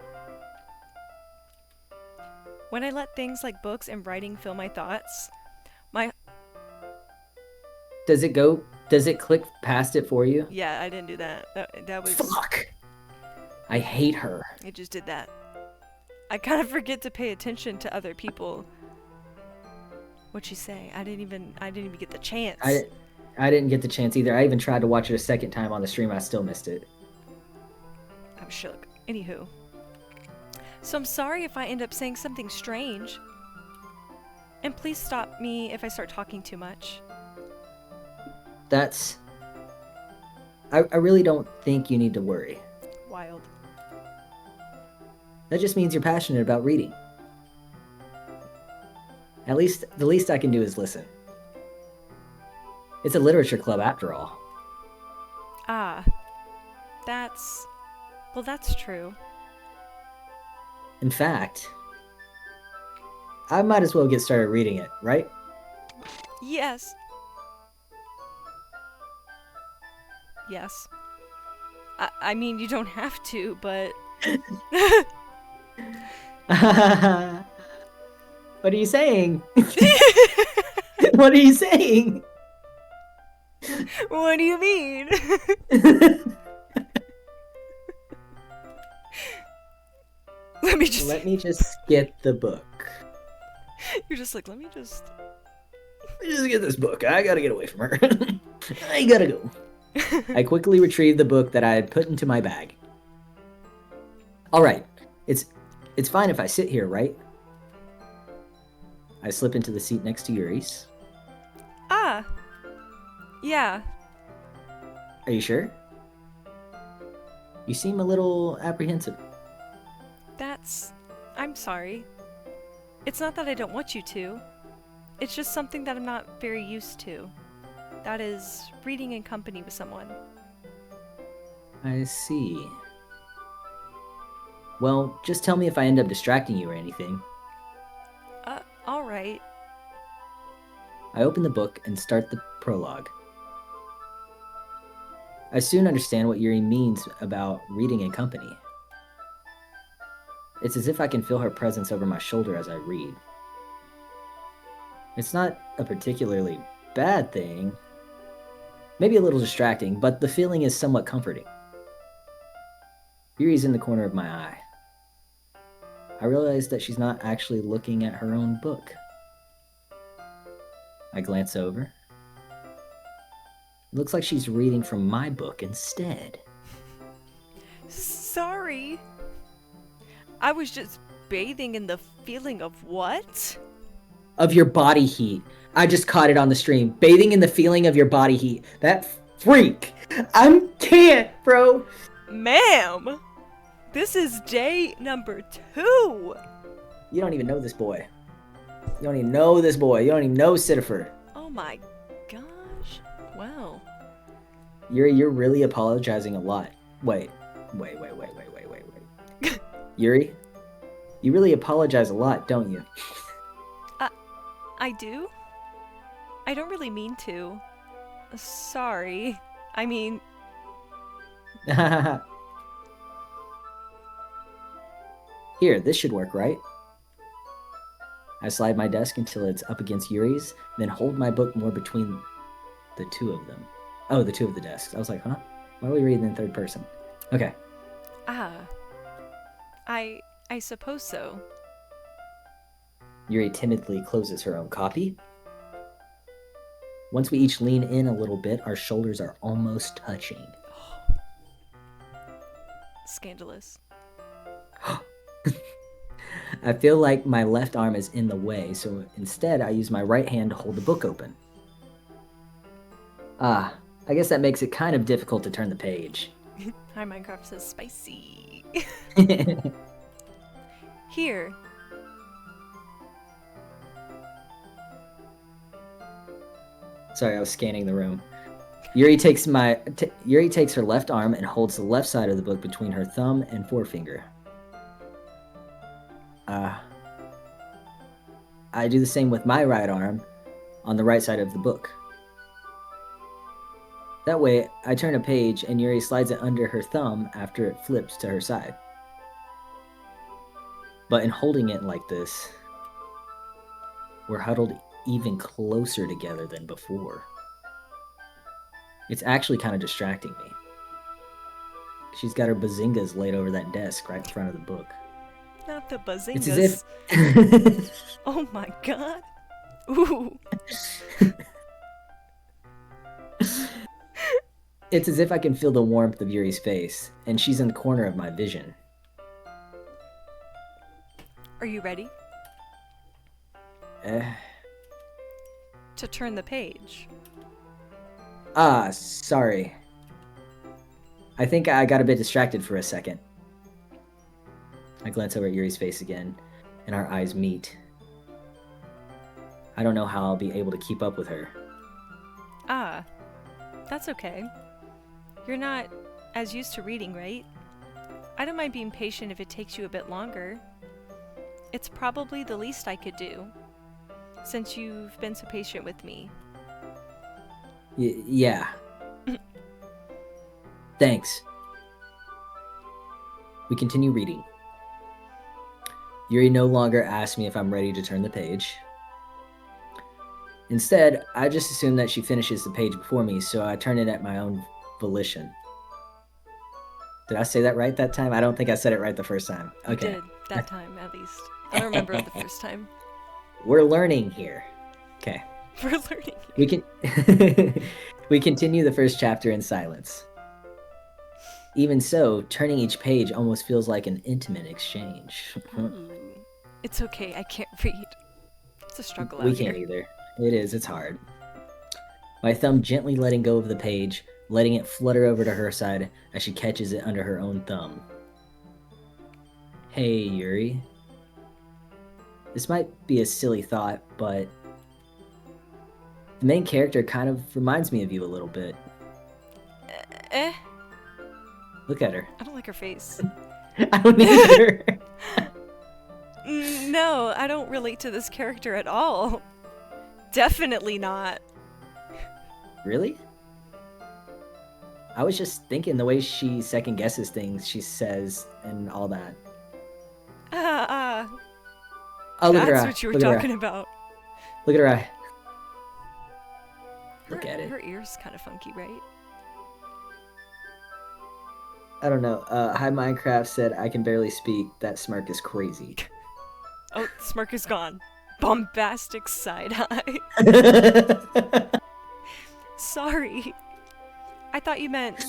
When I let things like books and writing fill my thoughts, Does it click past it for you? Yeah, I didn't do that. That was... Fuck! I hate her. It just did that. I kind of forget to pay attention to other people. What'd she say? I didn't even get the chance. I didn't get the chance either. I even tried to watch it a second time on the stream. I still missed it. I'm shook. Anywho. So I'm sorry if I end up saying something strange. And please stop me if I start talking too much. I really don't think you need to worry. Wild. That just means you're passionate about reading. At least, the least I can do is listen. It's a literature club after all. Ah. Well, that's true. In fact, I might as well get started reading it, right? Yes. Yes. I mean, you don't have to, but... What are you saying? What are you saying? What do you mean? Let me just... Let me just get the book. You're just like, let me just get this book. I gotta get away from her. I gotta go. I quickly retrieved the book that I had put into my bag. All right, it's fine if I sit here, right? I slip into the seat next to Yuri's. Ah. Yeah. Are you sure? You seem a little apprehensive. I'm sorry. It's not that I don't want you to. It's just something that I'm not very used to. That is, reading in company with someone. I see. Well, just tell me if I end up distracting you or anything. Alright. I open the book and start the prologue. I soon understand what Yuri means about reading in company. It's as if I can feel her presence over my shoulder as I read. It's not a particularly bad thing. Maybe a little distracting, but the feeling is somewhat comforting. Yuri's in the corner of my eye. I realize that she's not actually looking at her own book. I glance over. It looks like she's reading from my book instead. Sorry. I was just bathing in the feeling of what? Of your body heat. I just caught it on the stream. Bathing in the feeling of your body heat. That freak. I can't, bro. Ma'am! This is day number 2! You don't even know this boy. You don't even know this boy. You don't even know Sitifer. Oh my gosh. Wow. Yuri, you're really apologizing a lot. Wait. Yuri, you really apologize a lot, don't you? I do? I don't really mean to. Sorry. I mean... Here, this should work, right? I slide my desk until it's up against Yuri's, then hold my book more between the two of them. Oh, the two of the desks. I was like, huh? Why are we reading in third person? Okay. I suppose so. Yuri timidly closes her own copy. Once we each lean in a little bit, our shoulders are almost touching. Scandalous. I feel like my left arm is in the way, so instead I use my right hand to hold the book open. I guess that makes it kind of difficult to turn the page. Hi, Minecraft says spicy. Here. Sorry, I was scanning the room. Yuri takes her left arm and holds the left side of the book between her thumb and forefinger. I do the same with my right arm on the right side of the book. That way, I turn a page and Yuri slides it under her thumb after it flips to her side. But in holding it like this, we're huddled even closer together than before. It's actually kind of distracting me. She's got her bazingas laid over that desk right in front of the book. Not the bazingas. It's as if... Oh my god. Ooh. It's as if I can feel the warmth of Yuri's face, and she's in the corner of my vision. Are you ready? To turn the page. Sorry. I think I got a bit distracted for a second. I glance over at Yuri's face again, and our eyes meet. I don't know how I'll be able to keep up with her. That's okay. You're not as used to reading, right? I don't mind being patient if it takes you a bit longer. It's probably the least I could do, since you've been so patient with me. Yeah. Thanks. We continue reading. Yuri no longer asks me if I'm ready to turn the page. Instead, I just assume that she finishes the page before me, so I turn it at my own volition. Did I say that right that time? I don't think I said it right the first time. Okay. You did. That time, at least. I don't remember it the first time. We're learning here. Okay. We're learning. We can we continue the first chapter in silence. Even so, turning each page almost feels like an intimate exchange. Ooh. It's okay, I can't read. It's a struggle out We here. can't either. It is, it's hard. My thumb gently letting go of the page, letting it flutter over to her side as she catches it under her own thumb. Hey, Yuri. This might be a silly thought, but the main character kind of reminds me of you a little bit. Look at her. I don't like her face. I don't either. No, I don't relate to this character at all. Definitely not. Really? I was just thinking the way she second guesses things she says and all that. Oh, look at her eye. That's what you were Look at her talking eye. about. Look at her eye. Look at it. Her ear's kind of funky, right? I don't know. Hi Minecraft said, I can barely speak. That smirk is crazy. Oh, smirk is gone. Bombastic side eye. Sorry. I thought you meant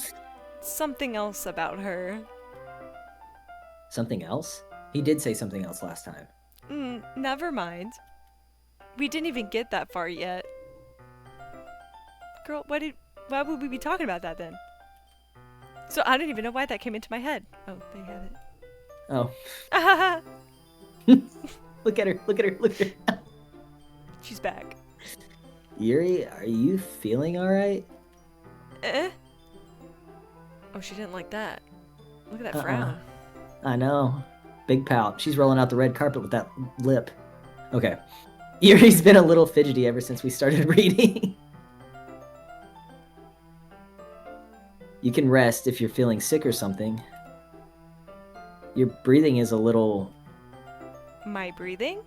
something else about her. Something else? He did say something else last time. Never mind. We didn't even get that far yet. Girl, why would we be talking about that then? So I don't even know why that came into my head. Oh, they have it. Oh. Look at her. Look at her. Look at her. She's back. Yuri, are you feeling alright? Oh, she didn't like that. Look at that frown. I know. Big pout. She's rolling out the red carpet with that lip. Okay. Yuri's been a little fidgety ever since we started reading. You can rest if you're feeling sick or something. Your breathing is a little... My breathing?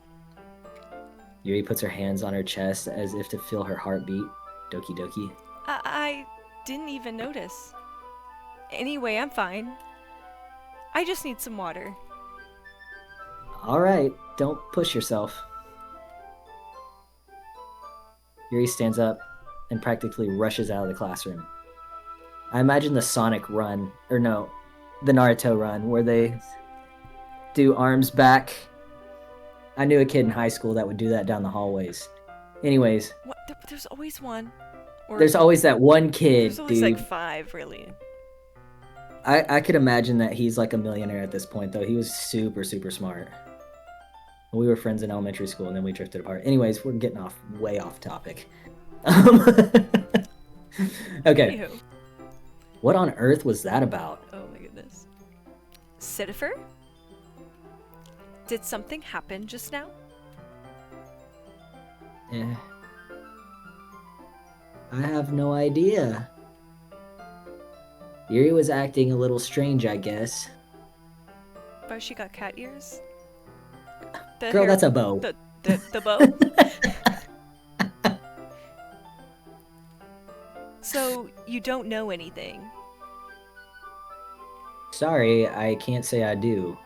Yuri puts her hands on her chest as if to feel her heartbeat. Doki doki. I didn't even notice. Anyway, I'm fine. I just need some water. Alright, don't push yourself. Yuri stands up and practically rushes out of the classroom. I imagine the Sonic run, or no, the Naruto run, where they do arms back. I knew a kid in high school that would do that down the hallways. Anyways. What? There's always one. Or there's always that one kid, there's always dude. like 5, really. I could imagine that he's like a millionaire at this point, though. He was super, super smart. We were friends in elementary school, and then we drifted apart. Anyways, we're getting way off topic. Okay. Anywho. What on earth was that about? Oh my goodness. Citifer? Did something happen just now? I have no idea. Yuri was acting a little strange, I guess. Oh, she got cat ears? Girl, that's a bow. The bow? So, you don't know anything? Sorry, I can't say I do.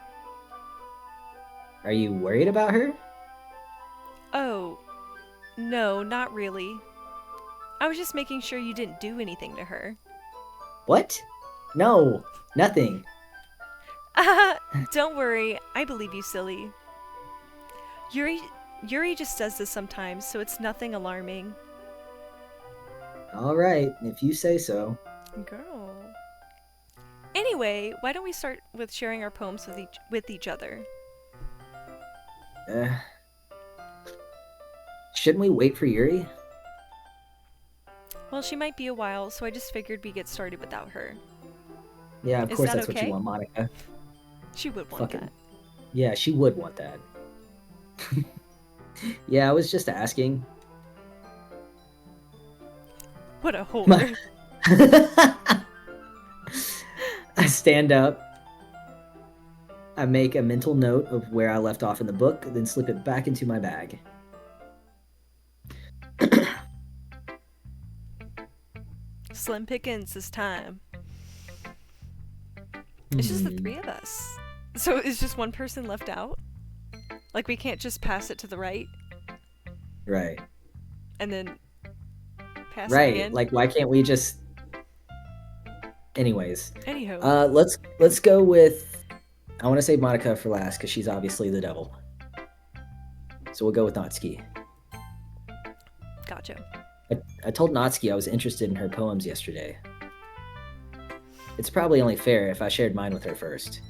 Are you worried about her? Oh, no, not really. I was just making sure you didn't do anything to her. What? No, nothing. Don't worry, I believe you, silly. Yuri just does this sometimes, so it's nothing alarming. Alright, if you say so. Girl. Anyway, why don't we start with sharing our poems with each other? Shouldn't we wait for Yuri? Well, she might be a while, so I just figured we'd get started without her. Yeah, of Is course that that's what okay? you want, Monica. She would want that. Yeah, she would want that. Yeah, I was just asking. What a whore. I stand up. I make a mental note of where I left off in the book, then slip it back into my bag. Slim pickings this time. It's just the 3 of us. So is just one person left out? Like we can't just pass it to the right Right. and then pass it Right. again? Like, why can't we just? Anyways, Anyhow. let's go with. I want to save Monica for last because she's obviously the devil. So we'll go with Natsuki. Gotcha. I told Natsuki I was interested in her poems yesterday. It's probably only fair if I shared mine with her first.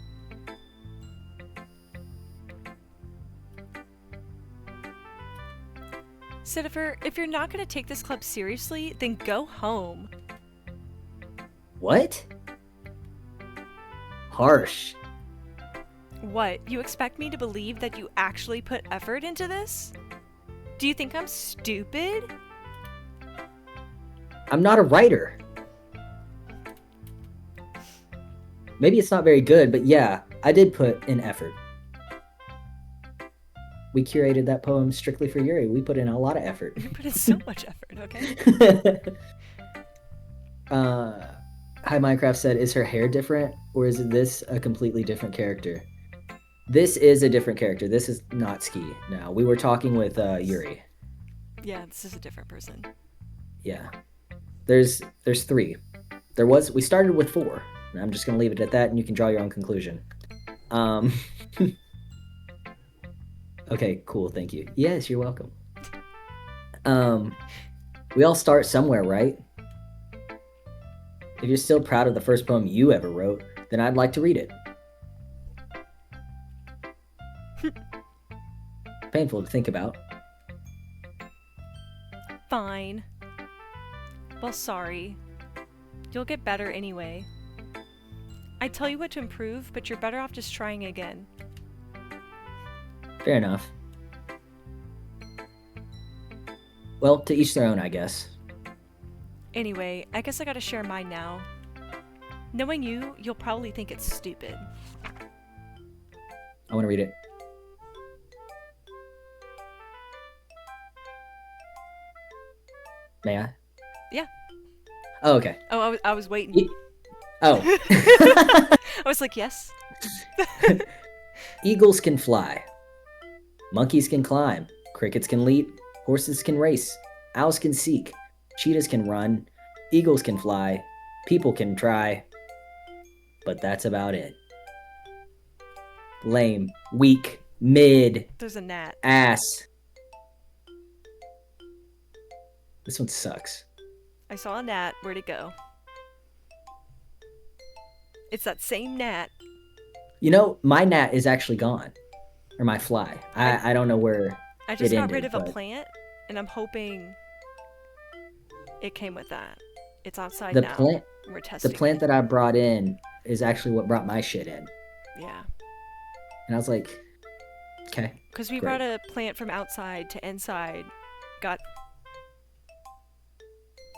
Citifer, if you're not going to take this club seriously, then go home. What? Harsh. What? You expect me to believe that you actually put effort into this? Do you think I'm stupid? I'm not a writer. Maybe it's not very good, but yeah, I did put in effort. We curated that poem strictly for Yuri. We put in a lot of effort. You put in so much effort, okay? Hi Minecraft said, is her hair different or is this a completely different character? This is a different character. This is Natsuki now. We were talking with Yuri. Yeah, this is a different person. Yeah. There's 3. We started with 4. And I'm just gonna leave it at that and you can draw your own conclusion. Okay, cool, thank you. Yes, you're welcome. We all start somewhere, right? If you're still proud of the first poem you ever wrote, then I'd like to read it. Painful to think about. Fine. Well, sorry. You'll get better anyway. I tell you what to improve, but you're better off just trying again. Fair enough. Well, to each their own, I guess. Anyway, I guess I gotta share mine now. Knowing you, you'll probably think it's stupid. I want to read it. May I? Yeah. Oh, okay. Oh, I was waiting. Oh. I was like, yes. Eagles can fly. Monkeys can climb. Crickets can leap. Horses can race. Owls can seek. Cheetahs can run. Eagles can fly. People can try. But that's about it. Lame. Weak. Mid. There's a gnat. Ass. This one sucks. I saw a gnat. Where'd it go? It's that same gnat. You know, my gnat is actually gone. Or my fly. I don't know where I just it got ended, rid of a but- plant, and I'm hoping it came with that. It's outside The now. plant, and we're testing the plant it. that I brought in is actually what brought my shit in. Yeah. And I was like, okay. Because we Great. brought a plant from outside to inside. Got...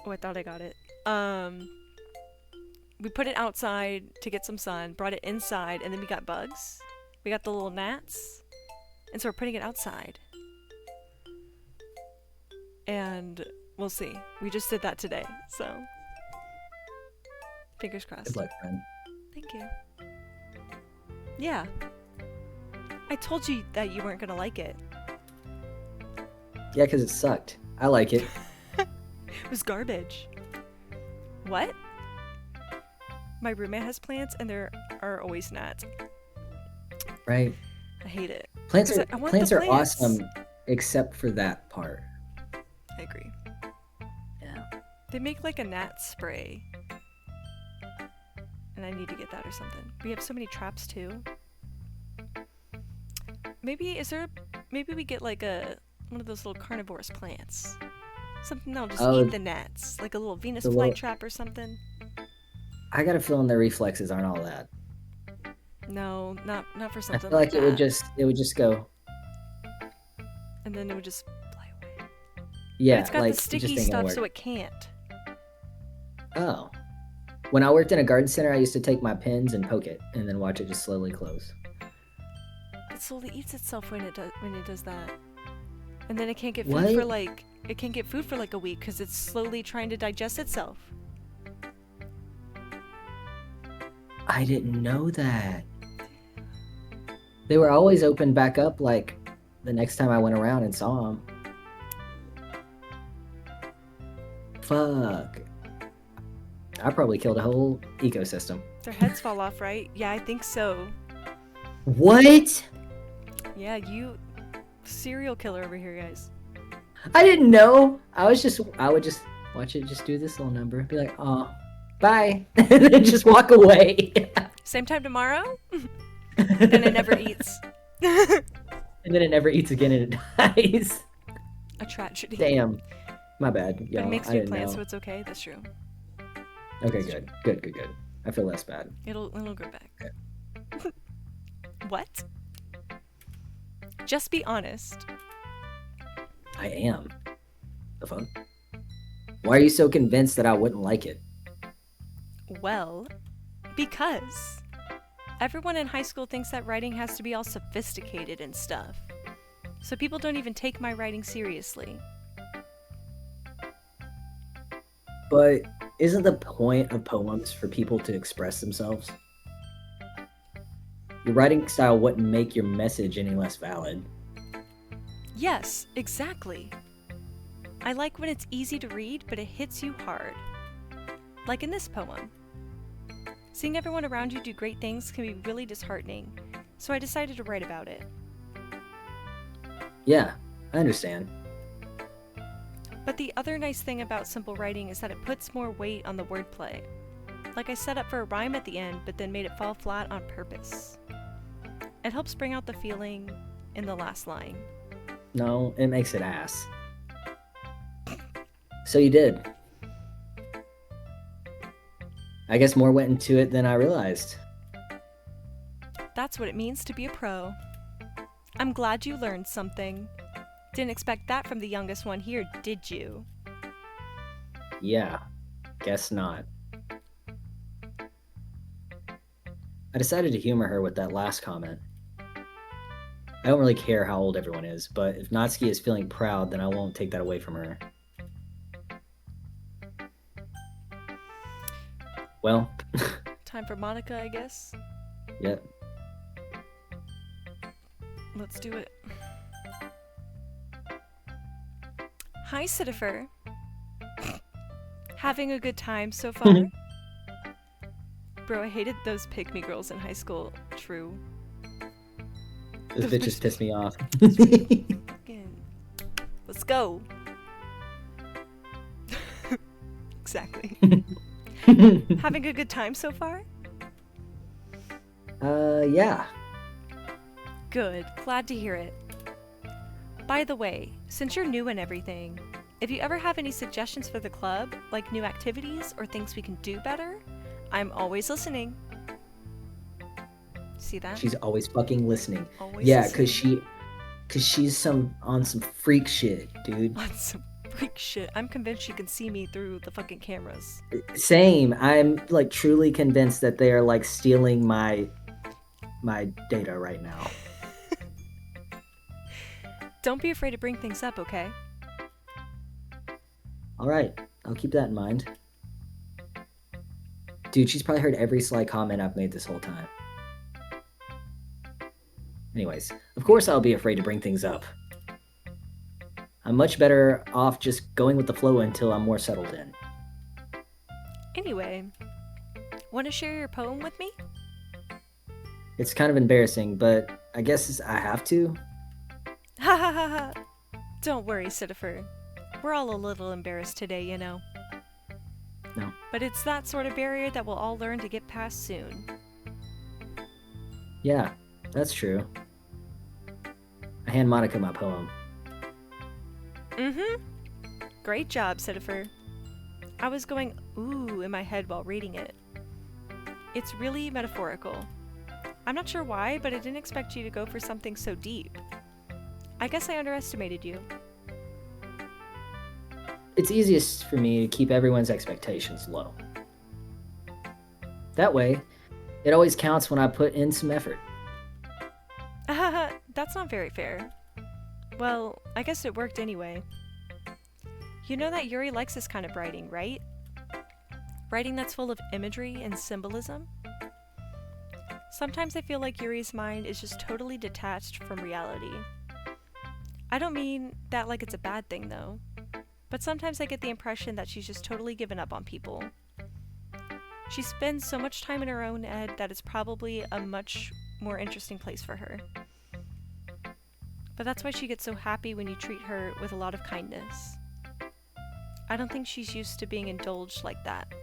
Oh, I thought I got it. We put it outside to get some sun, brought it inside, and then we got bugs. We got the little gnats. And so we're putting it outside. And we'll see. We just did that today, so... Fingers crossed. Good luck, friend. Thank you. Yeah. I told you that you weren't gonna like it. Yeah, because it sucked. I like it. It was garbage. What? My roommate has plants and there are always gnats. Right? I hate it. Plants 'Cause are I want plants the are plants. awesome, except for that part. I agree. Yeah. They make like a gnat spray. And I need to get that or something. We have so many traps too. Maybe we get like one of those little carnivorous plants. Something that'll just Oh, eat the gnats. Like a little Venus the flytrap little- trap or something. I got a feeling their reflexes aren't all that. No, not for I something feel like that. it would just go. And then it would just fly away. Yeah, But it's got like the it sticky just ain't gonna stuff, so work. it can't. Oh. When I worked in a garden center, I used to take my pins and poke it, and then watch it just slowly close. It slowly eats itself when it does that. And then it can't get food What? for like a week because it's slowly trying to digest itself. I didn't know that. They were always open back up, like, the next time I went around and saw them. Fuck. I probably killed a whole ecosystem. Their heads fall off, right? Yeah, I think so. What? Yeah, you... serial killer over here, guys. I didn't know. I would just watch it just do this little number. Be like, oh, bye. And then just walk away. Same time tomorrow? And it never eats. And then it never eats again and it dies. A tragedy. Damn. My bad. But Y'all, it makes I new didn't plants, know. so it's okay. That's true. Okay, good. I feel less bad. It'll grow back. What? Just be honest. I am. The fuck? Why are you so convinced that I wouldn't like it? Well, because everyone in high school thinks that writing has to be all sophisticated and stuff. So people don't even take my writing seriously. But isn't the point of poems for people to express themselves? Your writing style wouldn't make your message any less valid. Yes, exactly. I like when it's easy to read, but it hits you hard. Like in this poem. Seeing everyone around you do great things can be really disheartening, so I decided to write about it. Yeah, I understand. But the other nice thing about simple writing is that it puts more weight on the wordplay. Like I set up for a rhyme at the end, but then made it fall flat on purpose. It helps bring out the feeling in the last line. No, it makes it ass. So you did. I guess more went into it than I realized. That's what it means to be a pro. I'm glad you learned something. Didn't expect that from the youngest one here, did you? Yeah, guess not. I decided to humor her with that last comment. I don't really care how old everyone is, but if Natsuki is feeling proud, then I won't take that away from her. Well, Time for Monica, I guess. yep. Let's do it. Hi, Sitifer. Having a good time so far? Bro, I hated those pick-me girls in high school. True. This bitch just pissed me off. Fucking- Let's go. Exactly. Having a good time so far? Yeah. Good. Glad to hear it. By the way, since you're new and everything, if you ever have any suggestions for the club, like new activities or things we can do better, I'm always listening. See that? She's always fucking listening. Always Yeah, listening. cause she's on some freak shit, dude. On some freak shit. I'm convinced she can see me through the fucking cameras. Same. I'm like truly convinced that they are like stealing my data right now. Don't be afraid to bring things up, okay? All right, I'll keep that in mind. Dude, she's probably heard every sly comment I've made this whole time. Anyways, of course I'll be afraid to bring things up. I'm much better off just going with the flow until I'm more settled in. Anyway, want to share your poem with me? It's kind of embarrassing, but I guess I have to. Ha ha ha ha! Don't worry, Sitifer. We're all a little embarrassed today, you know. No. But it's that sort of barrier that we'll all learn to get past soon. Yeah, that's true. I hand Monica my poem. Mm-hmm. Great job, Sitifer. I was going ooh in my head while reading it. It's really metaphorical. I'm not sure why, but I didn't expect you to go for something so deep. I guess I underestimated you. It's easiest for me to keep everyone's expectations low. That way, it always counts when I put in some effort. That's not very fair. Well, I guess it worked anyway. You know that Yuri likes this kind of writing, right? Writing that's full of imagery and symbolism? Sometimes I feel like Yuri's mind is just totally detached from reality. I don't mean that like it's a bad thing though, but sometimes I get the impression that she's just totally given up on people. She spends so much time in her own head that it's probably a much more interesting place for her. But that's why she gets so happy when you treat her with a lot of kindness. I don't think she's used to being indulged like that.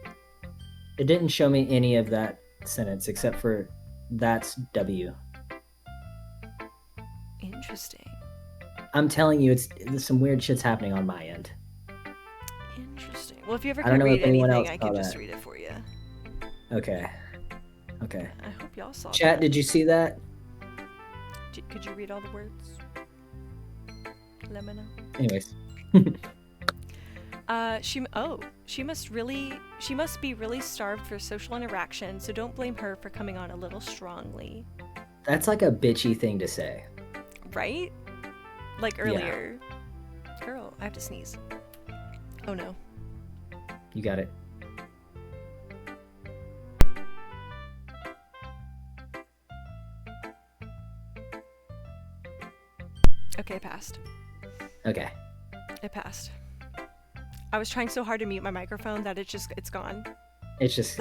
It didn't show me any of that sentence except for that's W. Interesting. I'm telling you, there's some weird shit's happening on my end. Interesting. Well, if you ever I don't can know read if anyone anything, else I can saw just that. read it for you. Okay. I hope y'all saw Chat, that. did you see that? Could you read all the words? Let me know. Anyways. She must be really starved for social interaction, so don't blame her for coming on a little strongly. That's like a bitchy thing to say. Right? Like earlier. Yeah. Girl, I have to sneeze. Oh no. You got it. Okay, it passed. Okay. It passed. I was trying so hard to mute my microphone that it's gone. It just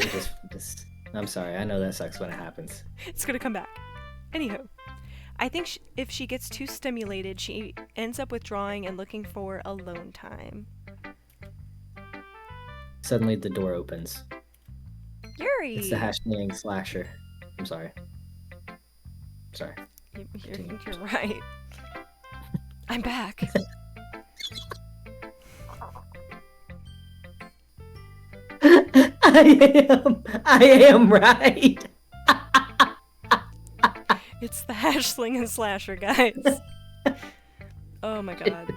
I'm sorry. I know that sucks when it happens. It's gonna come back. Anywho, I think if she gets too stimulated, she ends up withdrawing and looking for alone time. Suddenly the door opens. Yuri! It's the # slasher. I'm sorry. Sorry. You're right. I'm back. I am right. It's the #slasher, guys. Oh my god.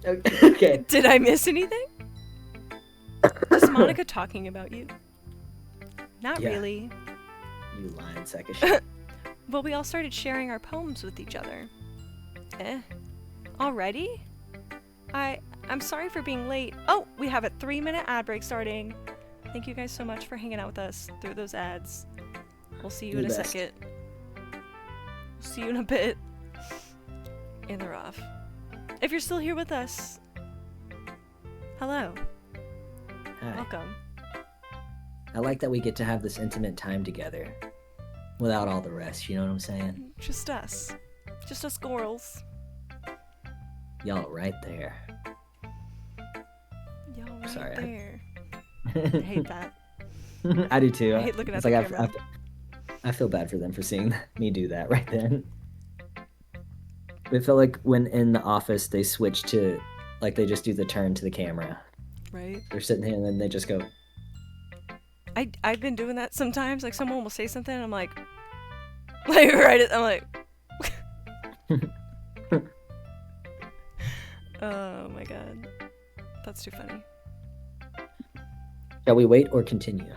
Okay. Did I miss anything? Is Monica talking about you? Not really. You lying sack of shit. Well, we all started sharing our poems with each other. Already? I'm sorry for being late. Oh, we have a 3-minute ad break starting. Thank you guys so much for hanging out with us through those ads. We'll see you in a second. See you in a bit. And they're off. If you're still here with us, hello. Hi. Welcome. I like that we get to have this intimate time together. Without all the rest, you know what I'm saying? Just us. Just us girls. Y'all right there. Y'all right Sorry, there. I hate that. I do too. I hate looking at it's the like camera. I feel bad for them for seeing me do that right then. It felt like when in the office they switch to, like they just do the turn to the camera. Right. They're sitting here and then they just go. I've been doing that sometimes. Like someone will say something and I'm like right it. I'm like. Oh my god. That's too funny. Shall we wait or continue?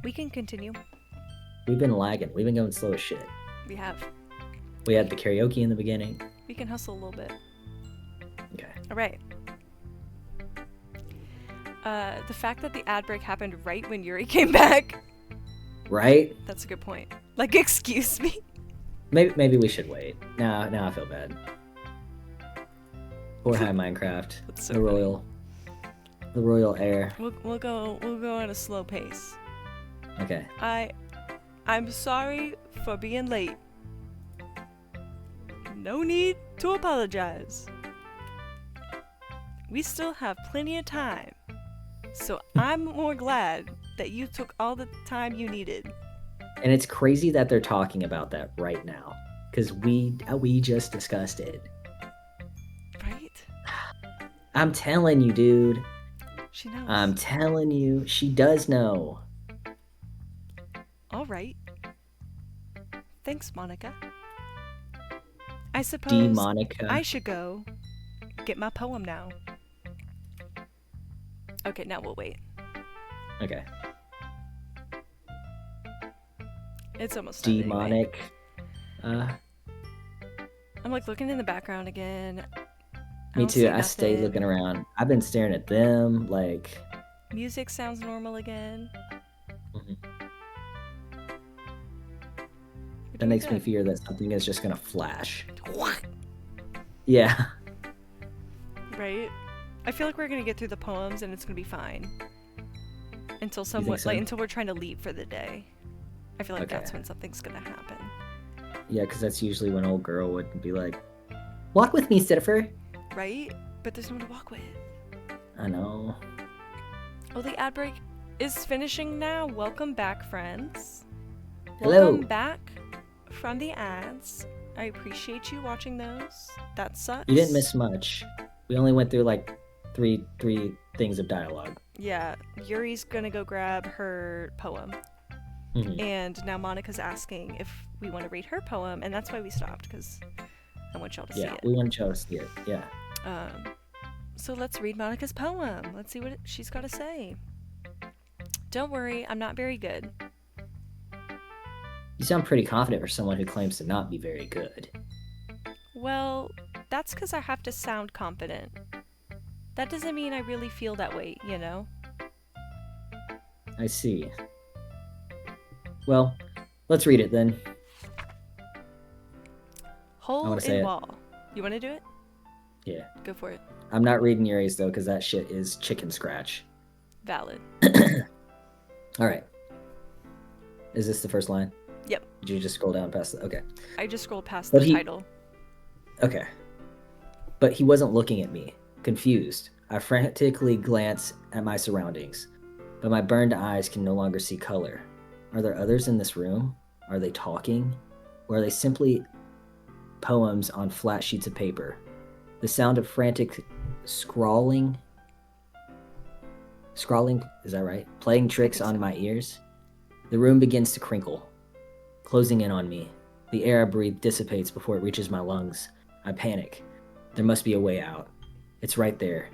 We can continue. We've been lagging. We've been going slow as shit. We have. We had the karaoke in the beginning. We can hustle a little bit. Okay. All right. The fact that the ad break happened right when Yuri came back. Right? That's a good point. Like, excuse me? Maybe we should wait. Now I feel bad. Poor High Minecraft. That's so the royal heir. We'll go at a slow pace. Okay. I'm sorry for being late. No need to apologize. We still have plenty of time. So I'm more glad that you took all the time you needed. And it's crazy that they're talking about that right now. Because we just discussed it. Right? I'm telling you, dude. She knows. I'm telling you. She does know. All right. Thanks, Monica. I suppose D-Monica. I should go get my poem now. Okay, now we'll wait. Okay. It's almost done Demonic. anyway. I'm like looking in the background again. Me too. I stay looking around. I've been staring at them like. Music sounds normal again. Mm-hmm. That makes me fear that something is just gonna flash. Yeah. Right? I feel like we're gonna get through the poems and it's gonna be fine. Until so? until we're trying to leave for the day. I feel like that's when something's gonna happen. Yeah, because that's usually when old girl would be like, "Walk with me, Sitifer." Right? But there's no one to walk with. I know. Oh, the ad break is finishing now. Welcome back, friends. Hello. Welcome back from the ads. I appreciate you watching those. That sucks. You didn't miss much. We only went through like three things of dialogue. Yeah, Yuri's gonna go grab her poem. And now Monica's asking if we want to read her poem, and that's why we stopped, because I want y'all to see it. Yeah, we want y'all to see it, yeah. So let's read Monica's poem. Let's see what she's got to say. Don't worry, I'm not very good. You sound pretty confident for someone who claims to not be very good. Well, that's because I have to sound confident. That doesn't mean I really feel that way, you know? I see. Well, let's read it then. Hole in wall. You want to do it? Yeah. Go for it. I'm not reading Yuri's though, because that shit is chicken scratch. Valid. Alright. Is this the first line? Yep. Did you just scroll down past it? Okay. I just scrolled past the title. Okay. But he wasn't looking at me. Confused. I frantically glance at my surroundings, but my burned eyes can no longer see color. Are there others in this room? Are they talking? Or are they simply poems on flat sheets of paper? The sound of frantic scrawling, is that right? Playing tricks on my ears. The room begins to crinkle, closing in on me. The air I breathe dissipates before it reaches my lungs. I panic. There must be a way out. It's right there.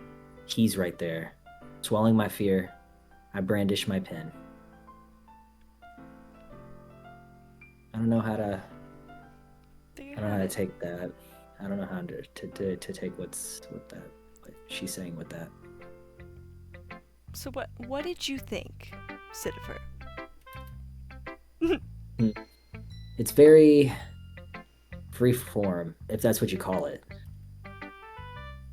He's right there. Swallowing my fear, I brandish my pen. I don't know how to take that. I don't know how to take what she's saying with that. So what did you think, Sitifer? It's very free form, if that's what you call it.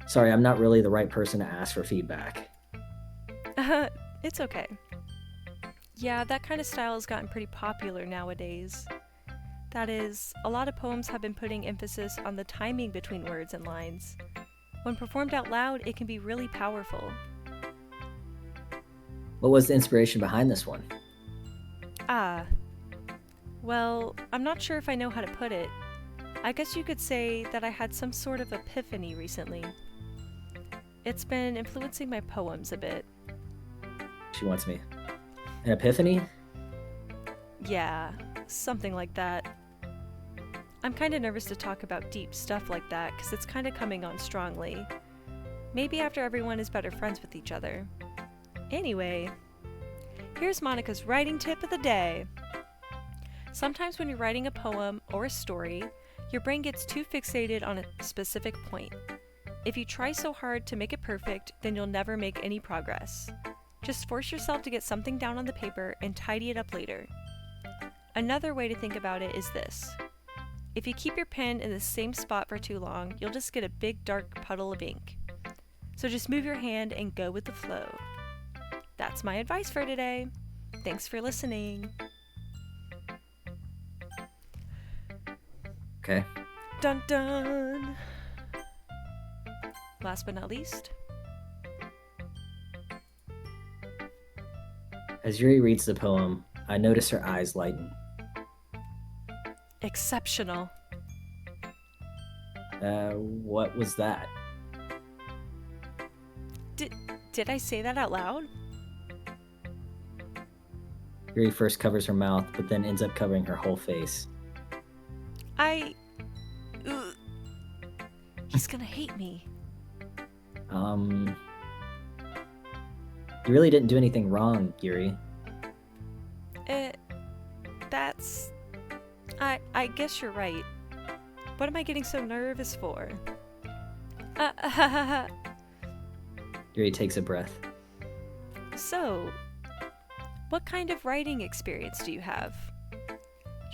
Sorry, I'm not really the right person to ask for feedback. It's okay. Yeah, that kind of style has gotten pretty popular nowadays. That is, a lot of poems have been putting emphasis on the timing between words and lines. When performed out loud, it can be really powerful. What was the inspiration behind this one? Well, I'm not sure if I know how to put it. I guess you could say that I had some sort of epiphany recently. It's been influencing my poems a bit. She wants me. An epiphany? Yeah, something like that. I'm kind of nervous to talk about deep stuff like that because it's kind of coming on strongly. Maybe after everyone is better friends with each other. Anyway, here's Monica's writing tip of the day. Sometimes when you're writing a poem or a story, your brain gets too fixated on a specific point. If you try so hard to make it perfect, then you'll never make any progress. Just force yourself to get something down on the paper and tidy it up later. Another way to think about it is this. If you keep your pen in the same spot for too long, you'll just get a big dark puddle of ink. So just move your hand and go with the flow. That's my advice for today. Thanks for listening. Okay. Dun dun! Last but not least. As Yuri reads the poem, I notice her eyes lighten. Exceptional. What was that? Did I say that out loud? Yuri first covers her mouth, but then ends up covering her whole face. He's gonna hate me. You really didn't do anything wrong, Yuri. I guess you're right. What am I getting so nervous for? Yuri takes a breath. So, what kind of writing experience do you have?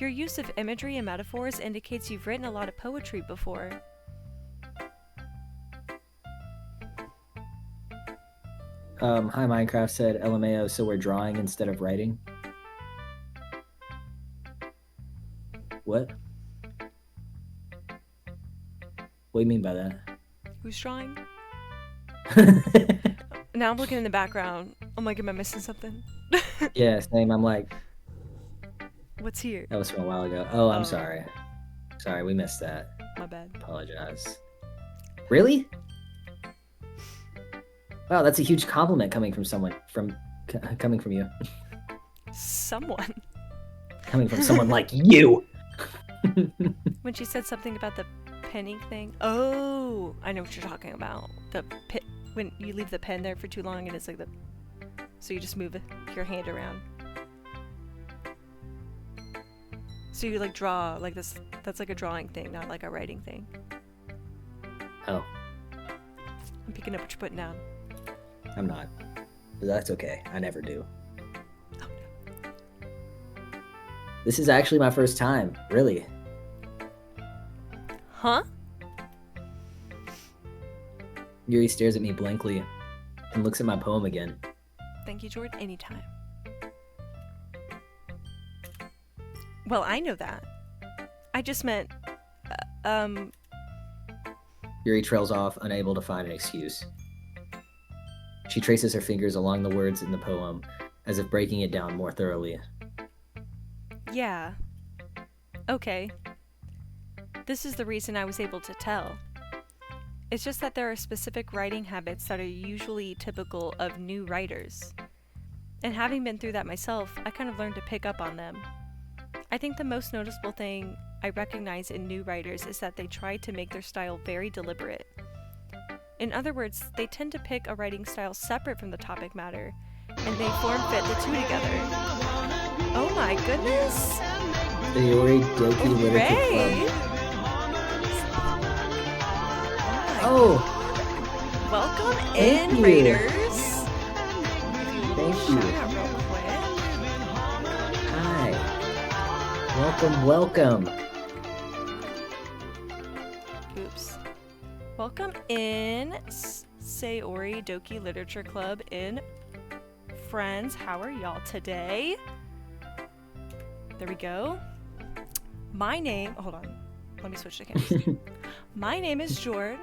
Your use of imagery and metaphors indicates you've written a lot of poetry before. Hi Minecraft said LMAO, so we're drawing instead of writing. What? What do you mean by that? Who's drawing? Now I'm looking in the background. I'm like, am I missing something? Yeah, same. I'm like, what's here? that was from a while ago. Oh, I'm Oh. sorry. Sorry, we missed that. My bad. Apologize. Really? Wow, that's a huge compliment coming from someone. Coming from you. Someone. Coming from someone like you. When she said something about the penning thing. Oh, I know what you're talking about. The pit when you leave the pen there for too long and it's like the. So you just move your hand around. So you like draw like this. That's like a drawing thing, not like a writing thing. Oh, I'm picking up what you're putting down. I'm not. But that's okay. I never do. Oh no. This is actually my first time, really. Huh? Yuri stares at me blankly and looks at my poem again. Thank you, Jordan. Anytime. Well, I know that. I just meant, Yuri trails off, unable to find an excuse. She traces her fingers along the words in the poem, as if breaking it down more thoroughly. Yeah. Okay. This is the reason I was able to tell. It's just that there are specific writing habits that are usually typical of new writers. And having been through that myself, I kind of learned to pick up on them. I think the most noticeable thing I recognize in new writers is that they try to make their style very deliberate. In other words, they tend to pick a writing style separate from the topic matter, and they form-fit the two together. Oh my goodness! Sayori, Doki, Literature Hooray! Club. Oh! Welcome Thank in, you. Raiders! Thank you. Shout out real quick. Hi. Welcome, welcome. Oops. Welcome in, Sayori Doki Literature Club in Friends. How are y'all today? There we go. My name, hold on. Let me switch to cameras. My name is Jord.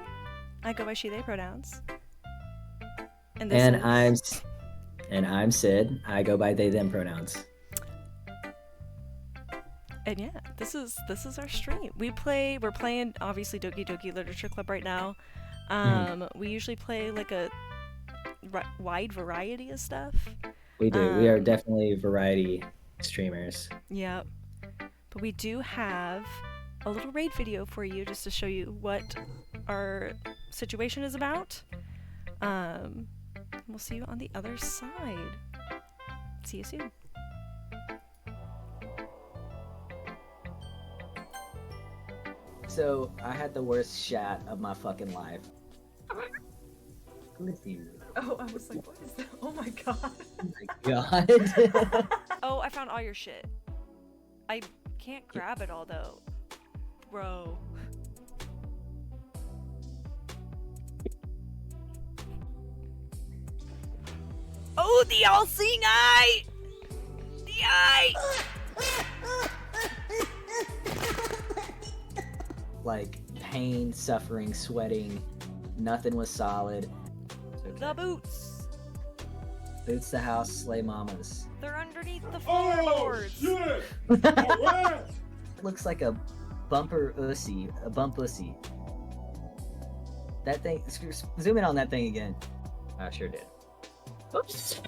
I go by she, they pronouns. And this is... I'm Sid. I go by they them pronouns. And yeah, this is our stream. We're playing obviously Doki Doki Literature Club right now. We usually play like a wide variety of stuff. We do. We are definitely variety streamers. Yep. But we do have a little raid video for you just to show you what our situation is about. We'll see you on the other side. See you soon. So, I had the worst shat of my fucking life. Who is you? Oh, I was like, what is that? Oh my god. Oh my god. Oh, I found all your shit. I can't grab it all though. Bro. Oh, the all-seeing eye! The eye! Like, pain, suffering, sweating. Nothing was solid. The boots! Boots the house, slay mamas. They're underneath the floorboards! Shit! Alright! Looks like a bumper ussy. A bump ussy. That thing, zoom in on that thing again. I sure did. Oops.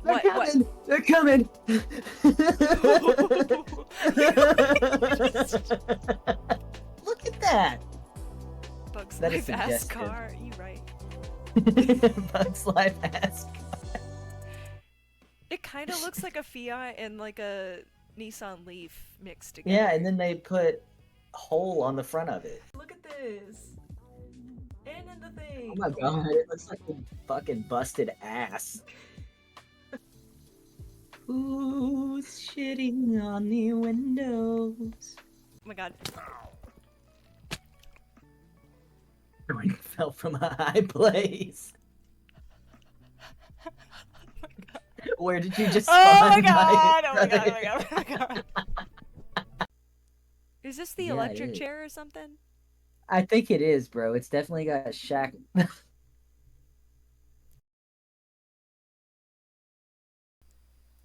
What? They're coming! Look at that! Bugs That is Life ass suggestive. car, you right. Bugs Life ass. It kind of looks like a Fiat and like a Nissan Leaf mixed together. Yeah, and then they put hole on the front of it. Look at this. And in the thing. Oh my god, it looks like a fucking busted ass. Who's shitting on the windows? Oh my god. Everyone fell from a high place. Where did you just spawn? Oh my god! Oh my god! Oh my god! Oh my god! Is this the Yeah, it electric is. chair or something? I think it is, bro. It's definitely got Shaq.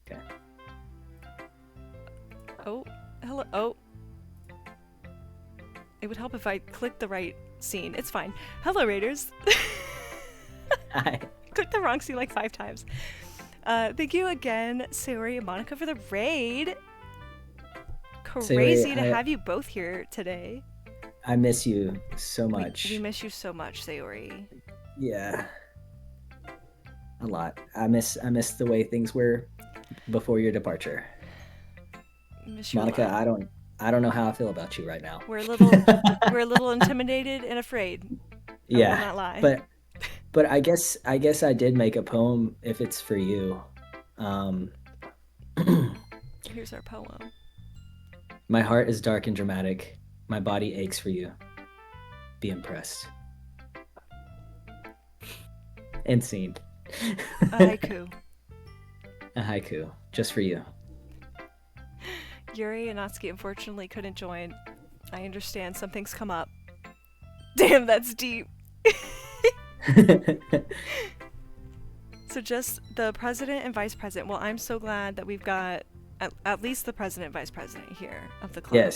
Okay. Oh, hello. Oh. It would help if I clicked the right scene. It's fine. Hello, Raiders. Hi. Clicked the wrong scene like 5 times. Thank you again, Sayori and Monica, for the raid. Crazy Sayori, to have you both here today. I miss you so We much. miss you so much, Sayori. Yeah. A lot. I miss the way things were before your departure. Miss you a Monica, lot. I don't know how I feel about you right now. We're a little intimidated and afraid. Yeah. I will not lie. But I guess I did make a poem if it's for you. Here's our poem. My heart is dark and dramatic. My body aches for you. Be impressed. End scene. A haiku. A haiku, just for you. Yuri and Natsuki unfortunately couldn't join. I understand some things come up. Damn, that's deep. So just the president and vice president. Well, I'm so glad that we've got at least the president and vice president here of the club.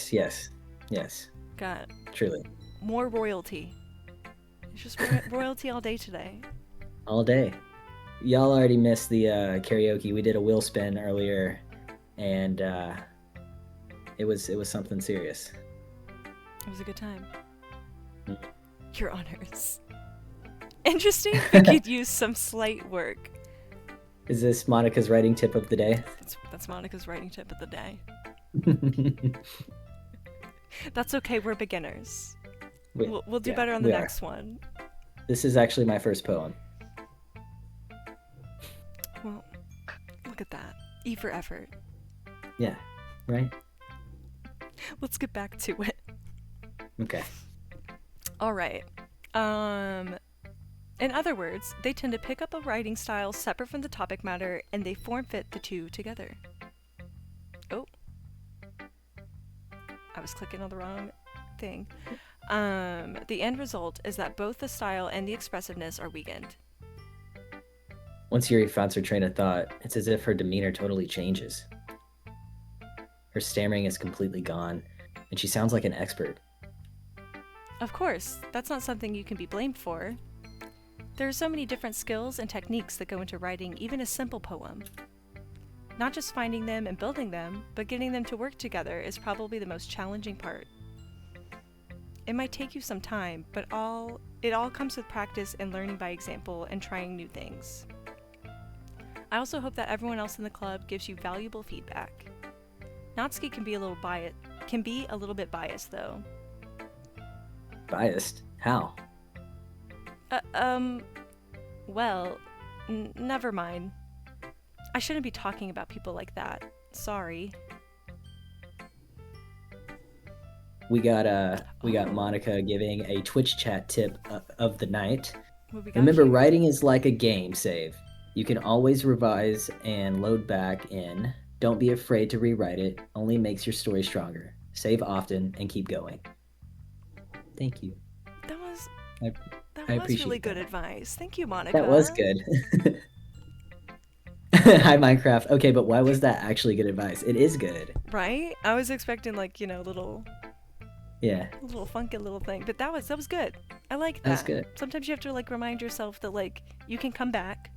Yes. Got Truly. more royalty. It's just royalty all day today. All day. Y'all already missed the karaoke. We did a wheel spin earlier, and it was something serious. It was a good time. Mm. Your honors. Interesting. We could use some slight work. Is this Monica's writing tip of the day? That's Monica's writing tip of the day. That's okay. We're beginners. We'll do better on the next one. This is actually my first poem. Well, look at that. E for effort. Yeah, right? Let's get back to it. Okay. All right. In other words, they tend to pick up a writing style separate from the topic matter, and they form fit the two together. Oh. I was clicking on the wrong thing. The end result is that both the style and the expressiveness are weakened. Once Yuri finds her train of thought, it's as if her demeanor totally changes. Her stammering is completely gone, and she sounds like an expert. Of course, that's not something you can be blamed for. There are so many different skills and techniques that go into writing even a simple poem. Not just finding them and building them, but getting them to work together is probably the most challenging part. It might take you some time, but it all comes with practice and learning by example and trying new things. I also hope that everyone else in the club gives you valuable feedback. Natsuki can be a little bit biased though. Biased? How? Well, never mind. I shouldn't be talking about people like that. Sorry. We got Monica giving a Twitch chat tip of the night. What we got Remember, here? writing is like a game save. You can always revise and load back in. Don't be afraid to rewrite it. Only makes your story stronger. Save often and keep going. Thank you. That was I appreciate really good that. advice. Thank you, Monica. That was good. Hi, Minecraft. Okay, but why was that actually good advice? It is good. Right? I was expecting little funky little thing, but that was good. I like that. That's good. Sometimes you have to remind yourself that you can come back,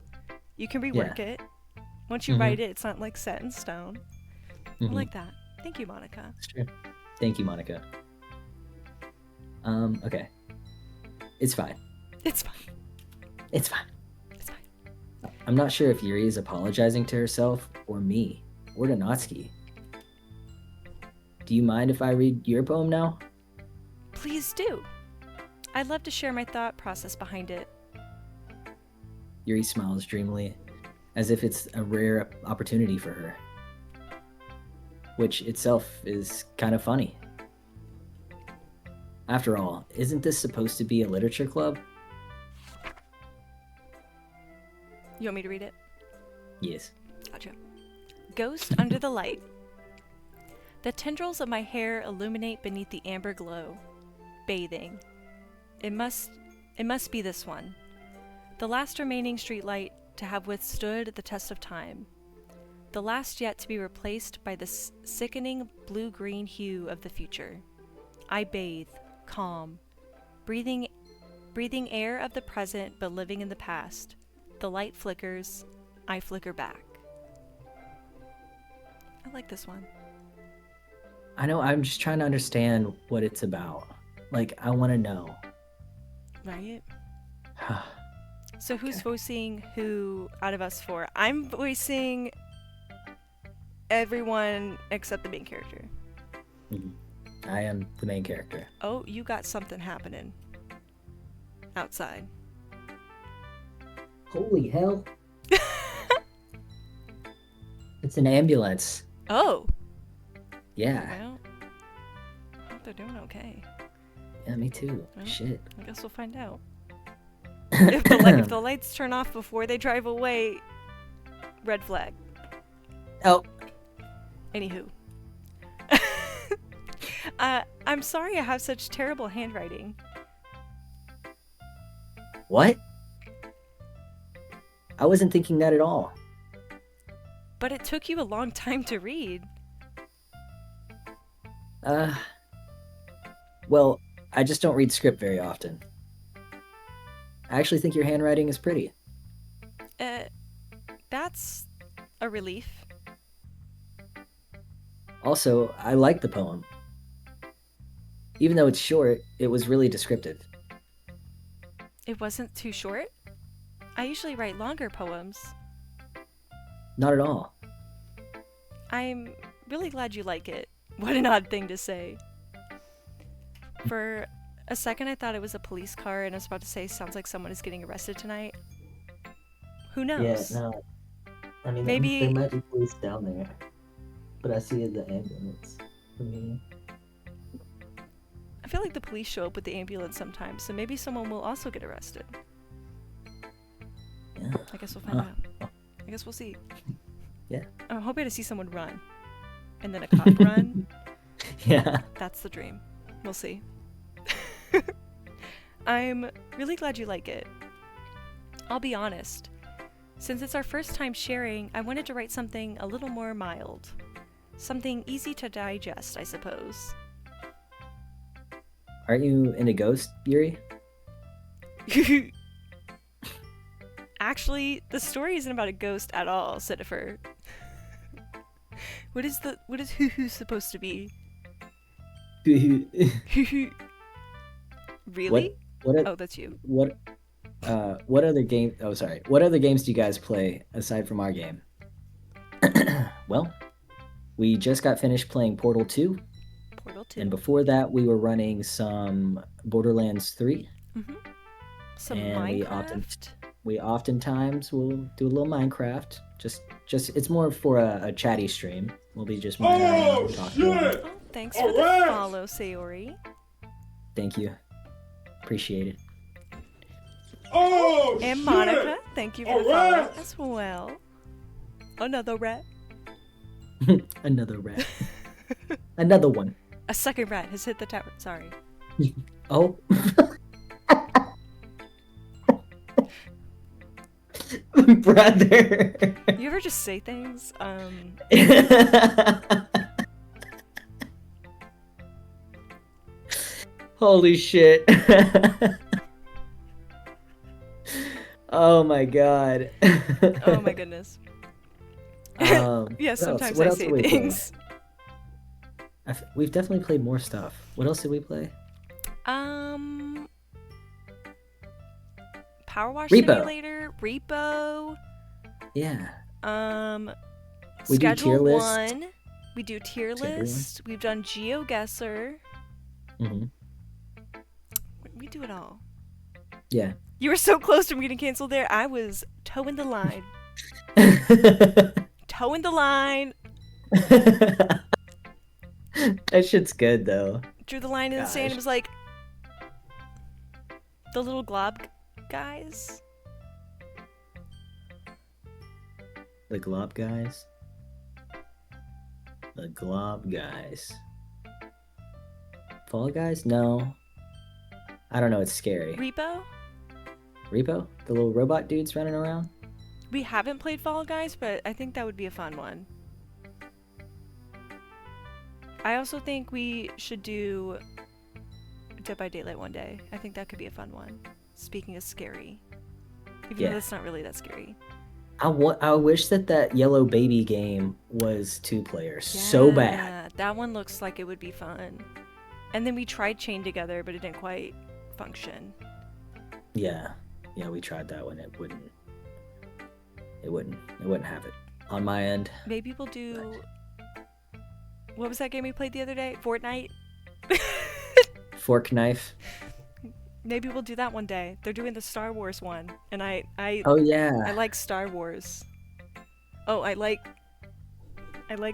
you can rework it. Once you write it, it's not set in stone. I like that. Thank you, Monica. That's true. Thank you, Monica. Okay. It's fine. It's fine. It's fine. It's fine. I'm not sure if Yuri is apologizing to herself or me or to Natsuki. Do you mind if I read your poem now? Please do. I'd love to share my thought process behind it. Yuri smiles dreamily. as if it's a rare opportunity for her. Which itself is kind of funny. After all, isn't this supposed to be a literature club? You want me to read it? Yes. Gotcha. Ghost under the light. The tendrils of my hair illuminate beneath the amber glow. Bathing. It must be this one. The last remaining streetlight to have withstood the test of time. The last yet to be replaced by the sickening blue-green hue of the future. I bathe, calm, breathing air of the present but living in the past. The light flickers, I flicker back. I like this one. I know, I'm just trying to understand what it's about. Like, I want to know. Right? So who's voicing who out of us four? I'm voicing everyone except the main character. I am the main character. Oh, you got something happening outside. Holy hell. It's an ambulance. Oh. Yeah. Well, I hope they're doing okay. Yeah, me too. Well, Shit. I guess we'll find out. If the lights turn off before they drive away, red flag. Oh. Anywho. I'm sorry I have such terrible handwriting. What? I wasn't thinking that at all. But it took you a long time to read. Well, I just don't read script very often. I actually think your handwriting is pretty. That's a relief. Also, I like the poem. Even though it's short, it was really descriptive. It wasn't too short? I usually write longer poems. Not at all. I'm really glad you like it. What an odd thing to say. For a second I thought it was a police car and I was about to say sounds like someone is getting arrested tonight. Who knows? Yeah, no. I mean, Maybe- there might be police down there. But I see the ambulance from here. I feel like the police show up with the ambulance sometimes, so maybe someone will also get arrested. Yeah. I guess we'll find out. I guess we'll see. Yeah. I'm hoping to see someone run. And then a cop run. Yeah. That's the dream. We'll see. I'm really glad you like it. I'll be honest. Since it's our first time sharing, I wanted to write something a little more mild. Something easy to digest, I suppose. Aren't you into Ghost, Yuri? Actually, the story isn't about a ghost at all, Citifer. What is hoo-hoo supposed to be? Really? What Oh, that's you. what other game? Oh, sorry. What other games do you guys play aside from our game? Well, we just got finished playing Portal 2, Portal 2. and before that, we were running some Borderlands 3. Some and Minecraft. We oftentimes will do a little Minecraft. Just it's more for a chatty stream. We'll be just mining around Oh, and talking. shit! Oh, thanks for the Alright. follow, Sayori. Thank you. Appreciate it. Oh, And shit! Monica, thank you for the Alright. follow as well. Another rat. Another rat. Another one. A second rat has hit the tower. Sorry. Oh. Brother. You ever just say things? Holy shit. Oh my god. Oh my goodness. Yeah, what else? sometimes What I else say did we play? things. We've definitely played more stuff. What else did we play? Power Wash Repo. Simulator, Repo. Yeah. We do Schedule tier list. 1. We do tier Schedule one. list. We've done GeoGuessr. hmm We do it all. Yeah. You were so close to me getting canceled there. I was toeing the line. Toeing the line. That shit's good though. Drew the line in the sand and Gosh. was like, the little glob guys. The glob guys. The glob guys. Fall Guys? No. I don't know. It's scary. Repo? Repo? The little robot dudes running around? We haven't played Fall Guys, but I think that would be a fun one. I also think we should do Dead by Daylight one day. I think that could be a fun one. Speaking of scary. Even Yeah. though it's not really that scary. I wish that yellow baby game was 2-player so bad. Yeah, that one looks like it would be fun. And then we tried Chain Together, but it didn't quite function. Yeah. Yeah, we tried that one. It wouldn't have it on my end. Maybe we'll do... What was that game we played the other day? Fortnite? Fork knife. Maybe we'll do that one day. They're doing the Star Wars one, and I Oh yeah. I like Star Wars. Oh, I like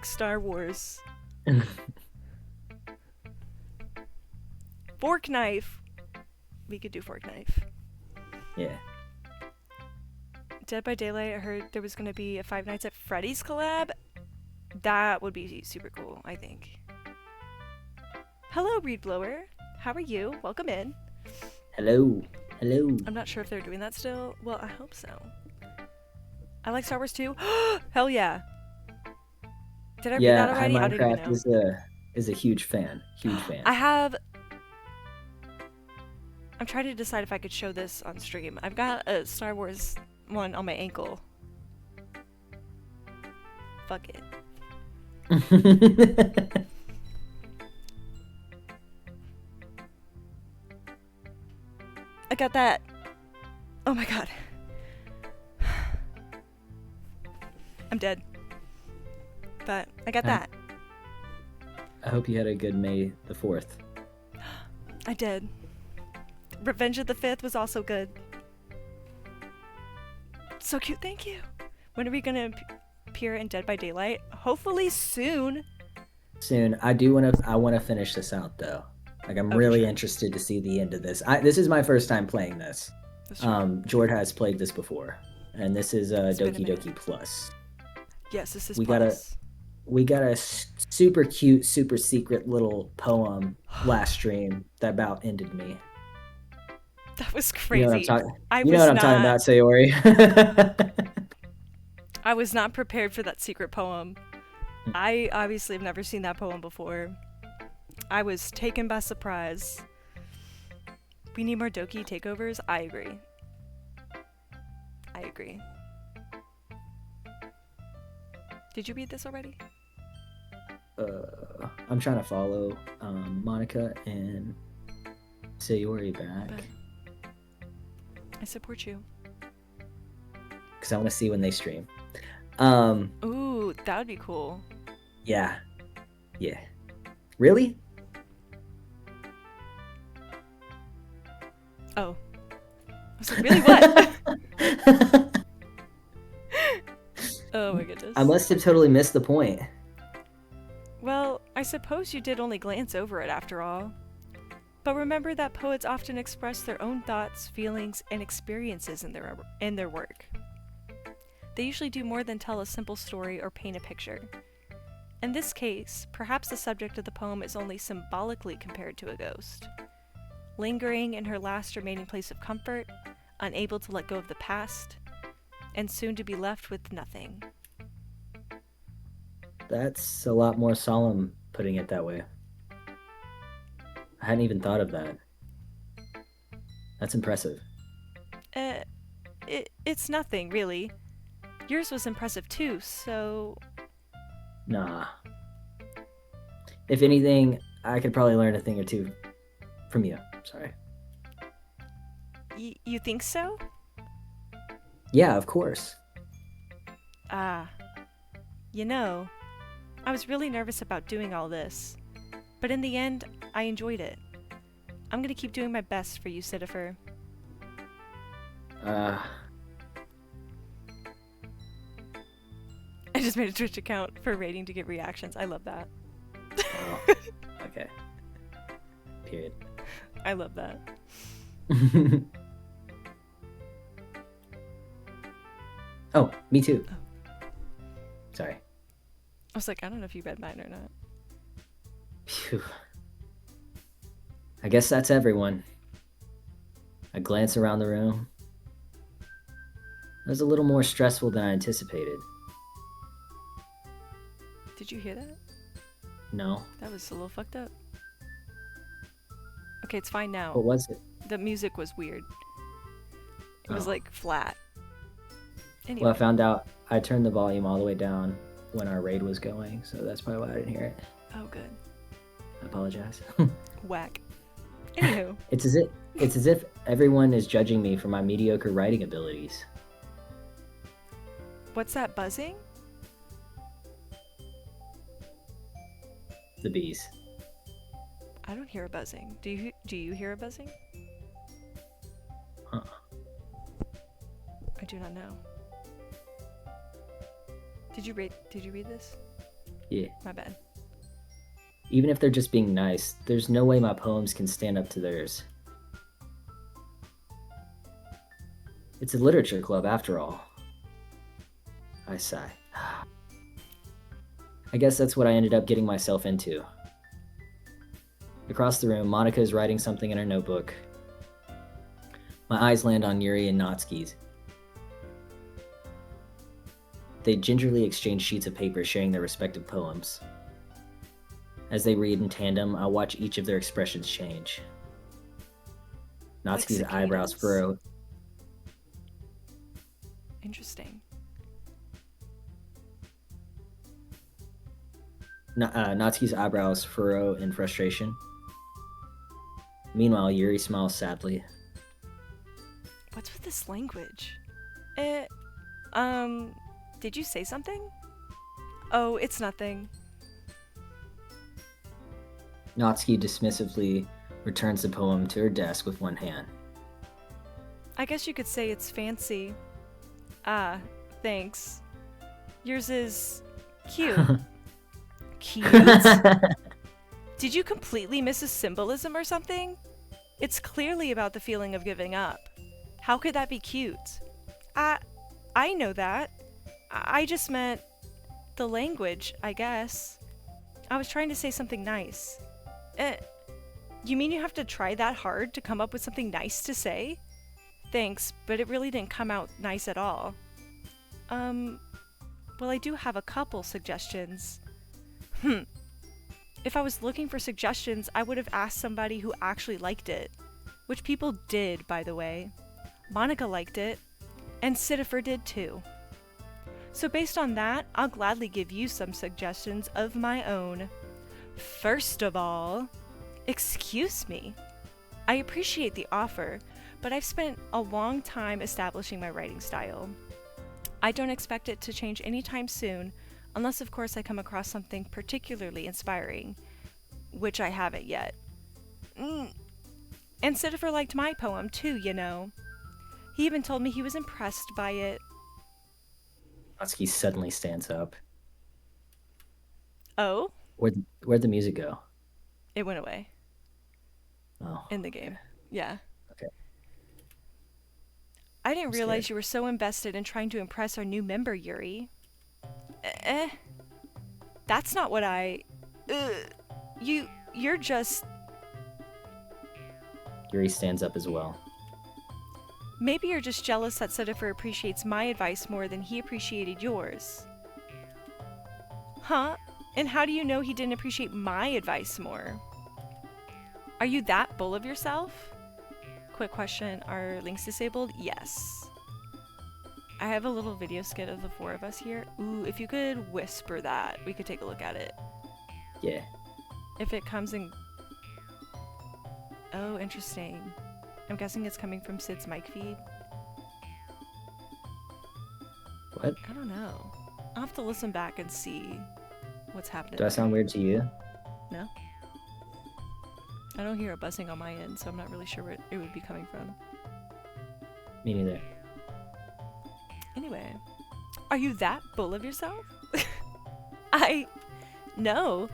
Star Wars. Fork knife. We could do fork knife. Yeah. Dead by Daylight, I heard there was gonna be a Five Nights at Freddy's collab. That would be super cool, I think. Hello, Reed Blower. How are you? Welcome in. Hello. Hello. I'm not sure if they're doing that still. Well, I hope so. I like Star Wars too. Hell yeah. Did I read that already? I don't even know. Minecraft is a huge fan. Huge fan. I'm trying to decide if I could show this on stream. I've got a Star Wars one on my ankle. Fuck it. I got that. Oh my god. I'm dead. But I got that. I hope you had a good May the 4th. I did. Revenge of the 5th was also good. So cute, thank you. When are we gonna appear in Dead by Daylight? Hopefully soon. Soon. I want to finish this out though. Like I'm really interested to see the end of this. This is my first time playing this. Jord has played this before, and this is Doki Doki Plus. Yes, this is We got a super cute, super secret little poem last stream that about ended me. That was crazy. You know what I'm talking about, Sayori. I was not prepared for that secret poem. I obviously have never seen that poem before. I was taken by surprise. We need more Doki takeovers? I agree. Did you read this already? I'm trying to follow Monica and Sayori back. But I support you. Because I want to see when they stream. Ooh, that would be cool. Yeah. Yeah. Really? Oh. I was like, really, what? Oh my goodness. I must have totally missed the point. Well, I suppose you did only glance over it after all. But remember that poets often express their own thoughts, feelings, and experiences in their work. They usually do more than tell a simple story or paint a picture. In this case, perhaps the subject of the poem is only symbolically compared to a ghost. Lingering in her last remaining place of comfort, unable to let go of the past, and soon to be left with nothing. That's a lot more solemn, putting it that way. I hadn't even thought of that. That's impressive. It's nothing, really. Yours was impressive too, so... Nah. If anything, I could probably learn a thing or two from you. Sorry. You think so? Yeah, of course. You know, I was really nervous about doing all this, but in the end, I enjoyed it. I'm gonna keep doing my best for you, just made a Twitch account for rating to get reactions. I love that. Oh, okay. Period. I love that. Oh, me too. Oh. Sorry. I was like, I don't know if you read mine or not. Phew. I guess that's everyone. I glance around the room. It was a little more stressful than I anticipated. Did you hear that? No. That was a little fucked up. Okay, it's fine now. What was it? The music was weird. It was Oh. like flat. Anyway. Well, I found out I turned the volume all the way down when our raid was going, so that's probably why I didn't hear it. Oh, good. I apologize. Whack. Anywho. It's as if everyone is judging me for my mediocre writing abilities. What's that buzzing? The bees. I don't hear a buzzing. Do you hear a buzzing? Huh. I do not know. Did you read this? Yeah. My bad. Even if they're just being nice, there's no way my poems can stand up to theirs. It's a literature club after all. I sigh. I guess that's what I ended up getting myself into. Across the room, Monica is writing something in her notebook. My eyes land on Yuri and Natsuki's. They gingerly exchange sheets of paper sharing their respective poems. As they read in tandem, I watch each of their expressions change. Natsuki's Like eyebrows cicadas? furrow. Interesting. Natsuki's eyebrows furrow in frustration. Meanwhile, Yuri smiles sadly. What's with this language? Did you say something? Oh, it's nothing. Natsuki dismissively returns the poem to her desk with one hand. I guess you could say it's fancy. Ah, thanks. Yours is cute. Cute? Did you completely miss a symbolism or something? It's clearly about the feeling of giving up. How could that be cute? I know that. I just meant the language, I guess. I was trying to say something nice. You mean you have to try that hard to come up with something nice to say? Thanks, but it really didn't come out nice at all. Well, I do have a couple suggestions. If I was looking for suggestions, I would have asked somebody who actually liked it. Which people did, by the way. Monica liked it, and Citifer did too. So based on that, I'll gladly give you some suggestions of my own. First of all, excuse me. I appreciate the offer, but I've spent a long time establishing my writing style. I don't expect it to change anytime soon, unless of course I come across something particularly inspiring, which I haven't yet. And Citifer liked my poem too, you know. He even told me he was impressed by it. Natsuki suddenly stands up. Oh? Where'd the music go? It went away. Oh. In the game. Yeah. Okay. I didn't I'm realize scared. you were so invested in trying to impress our new member, Yuri. That's not what you're just... Yuri stands up as well. Maybe you're just jealous that Citifer appreciates my advice more than he appreciated yours. Huh? And how do you know he didn't appreciate my advice more? Are you that full of yourself? Quick question, are links disabled? Yes. I have a little video skit of the four of us here. Ooh, if you could whisper that, we could take a look at it. Yeah. If it comes in... Oh, interesting. I'm guessing it's coming from Sid's mic feed. What? I don't know. I'll have to listen back and see what's happening. Do I sound weird to you? No? I don't hear a buzzing on my end, so I'm not really sure where it would be coming from. Me neither. Anyway, are you that full of yourself? No.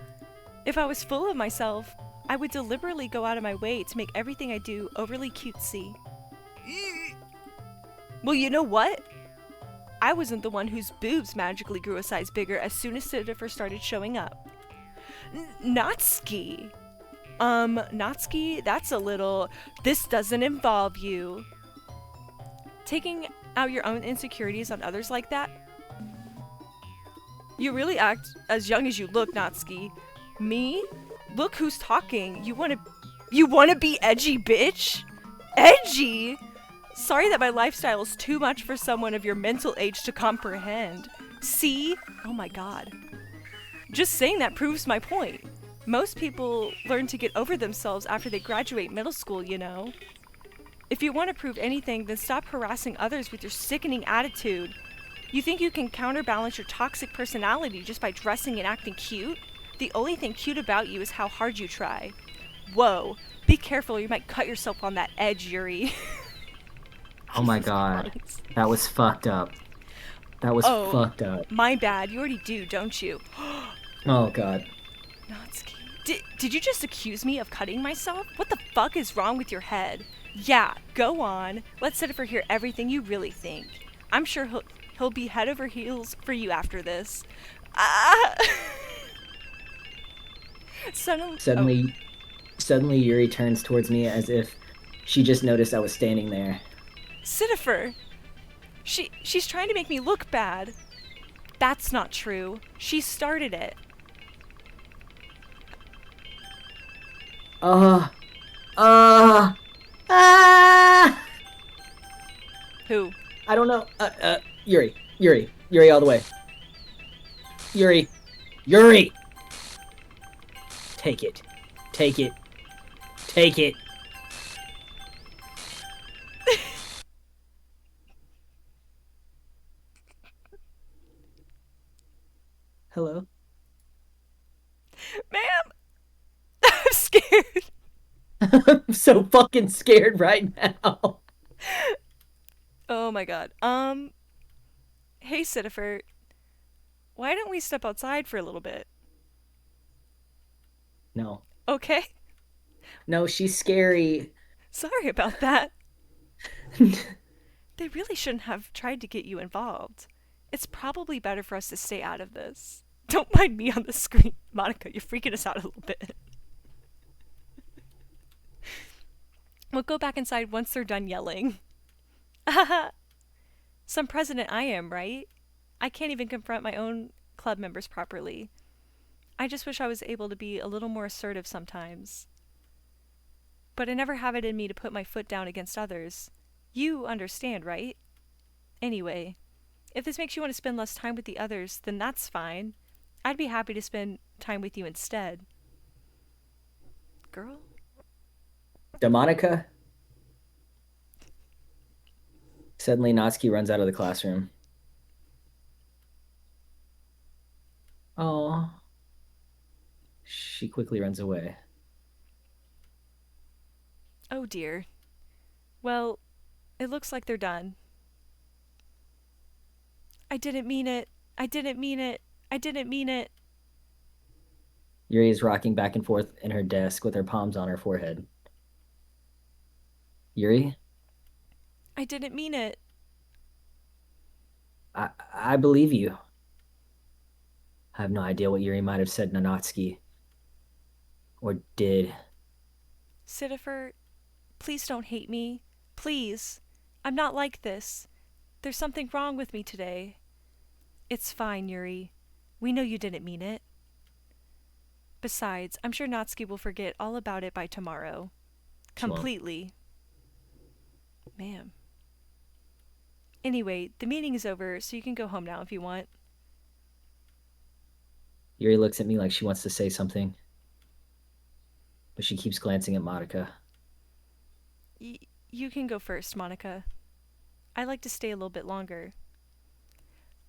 If I was full of myself, I would deliberately go out of my way to make everything I do overly cutesy. Well, you know what? I wasn't the one whose boobs magically grew a size bigger as soon as Sidifer started showing up. Natsuki. Natsuki, that's a little... This doesn't involve you. Taking out your own insecurities on others like that? You really act as young as you look, Natsuki. Me? Look who's talking. You wanna be edgy, bitch? Edgy? Sorry that my lifestyle is too much for someone of your mental age to comprehend. See? Oh my god. Just saying that proves my point. Most people learn to get over themselves after they graduate middle school, you know. If you want to prove anything, then stop harassing others with your sickening attitude. You think you can counterbalance your toxic personality just by dressing and acting cute? The only thing cute about you is how hard you try. Whoa, be careful or you might cut yourself on that edge, Yuri. Oh my god. Christ. That was fucked up. That was fucked up. My bad. You already do, don't you? Oh god. Natsuki. Did you just accuse me of cutting myself? What the fuck is wrong with your head? Yeah, go on. Let's Sidifer hear everything you really think. I'm sure he'll be head over heels for you after this. Suddenly Yuri turns towards me as if she just noticed I was standing there. Sidifer! She's trying to make me look bad. That's not true. She started it. Who? I don't know. Yuri all the way. Yuri! Take it. Hello? Ma'am! I'm scared. I'm so fucking scared right now. Oh my god. Hey Sidifer. Why don't we step outside for a little bit? No. Okay. No, she's scary. Sorry about that. They really shouldn't have tried to get you involved. It's probably better for us to stay out of this. Don't mind me on the screen. Monica, you're freaking us out a little bit. We'll go back inside once they're done yelling. Some president I am, right? I can't even confront my own club members properly. I just wish I was able to be a little more assertive sometimes. But I never have it in me to put my foot down against others. You understand, right? Anyway, if this makes you want to spend less time with the others, then that's fine. I'd be happy to spend time with you instead. Girl? Monica? Suddenly, Natsuki runs out of the classroom. Oh. She quickly runs away. Oh dear. Well, it looks like they're done. I didn't mean it. Yuri is rocking back and forth in her desk with her palms on her forehead. Yuri? I didn't mean it. I believe you. I have no idea what Yuri might have said to Natsuki. Or did. Sidifer, please don't hate me. Please. I'm not like this. There's something wrong with me today. It's fine, Yuri. We know you didn't mean it. Besides, I'm sure Natsuki will forget all about it by tomorrow. Completely. Ma'am. Anyway, the meeting is over, so you can go home now if you want. Yuri looks at me like she wants to say something. But she keeps glancing at Monica. You can go first, Monica. I like to stay a little bit longer.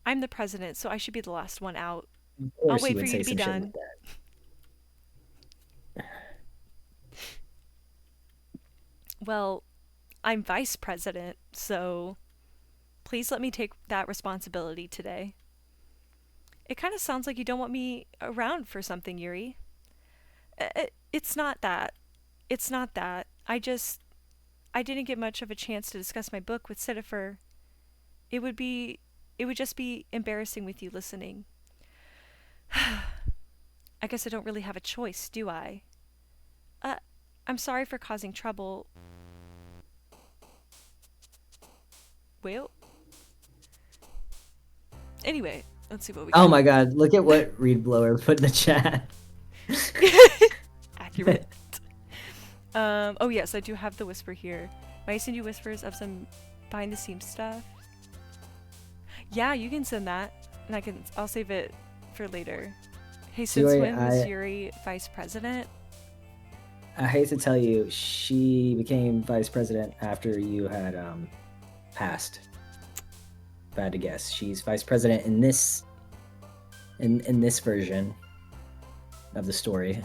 I'm the president, so I should be the last one out. I'll wait for you to be done. Well, I'm vice president, so please let me take that responsibility today. It kind of sounds like you don't want me around for something, Yuri. It's not that. It's not that. I didn't get much of a chance to discuss my book with Citifer. It would be, it would just be embarrassing with you listening. I guess I don't really have a choice, do I? Uh, I'm sorry for causing trouble. Well, anyway, let's see what we Oh got. my god, look at what Reed Blower put in the chat. Accurate. Oh yes, I do have the whisper here. Might I send you whispers of some behind the scenes stuff? Yeah, you can send that, and I'll save it for later. Hey, since Sayori, when was Yuri vice president? I hate to tell you, she became vice president after you had passed. If I had to guess, she's vice president in this version of the story.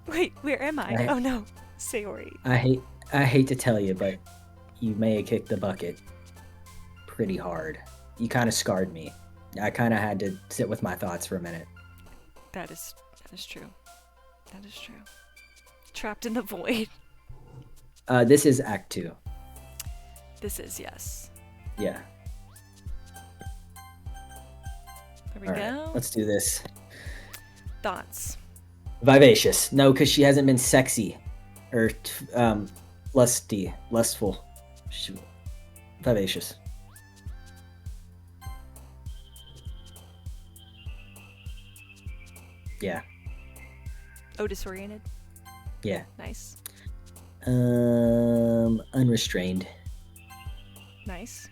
Wait, where am I? Oh no, Sayori. I hate to tell you, but you may have kicked the bucket pretty hard. You kind of scarred me. I kind of had to sit with my thoughts for a minute. That is true. That is true. Trapped in the void. This is Act 2. This is, yes. Yeah. There we All go. right, let's do this. Thoughts. Vivacious. No, because she hasn't been sexy or lustful. Vivacious. Yeah. Oh, disoriented. Yeah. Nice. Unrestrained. Nice.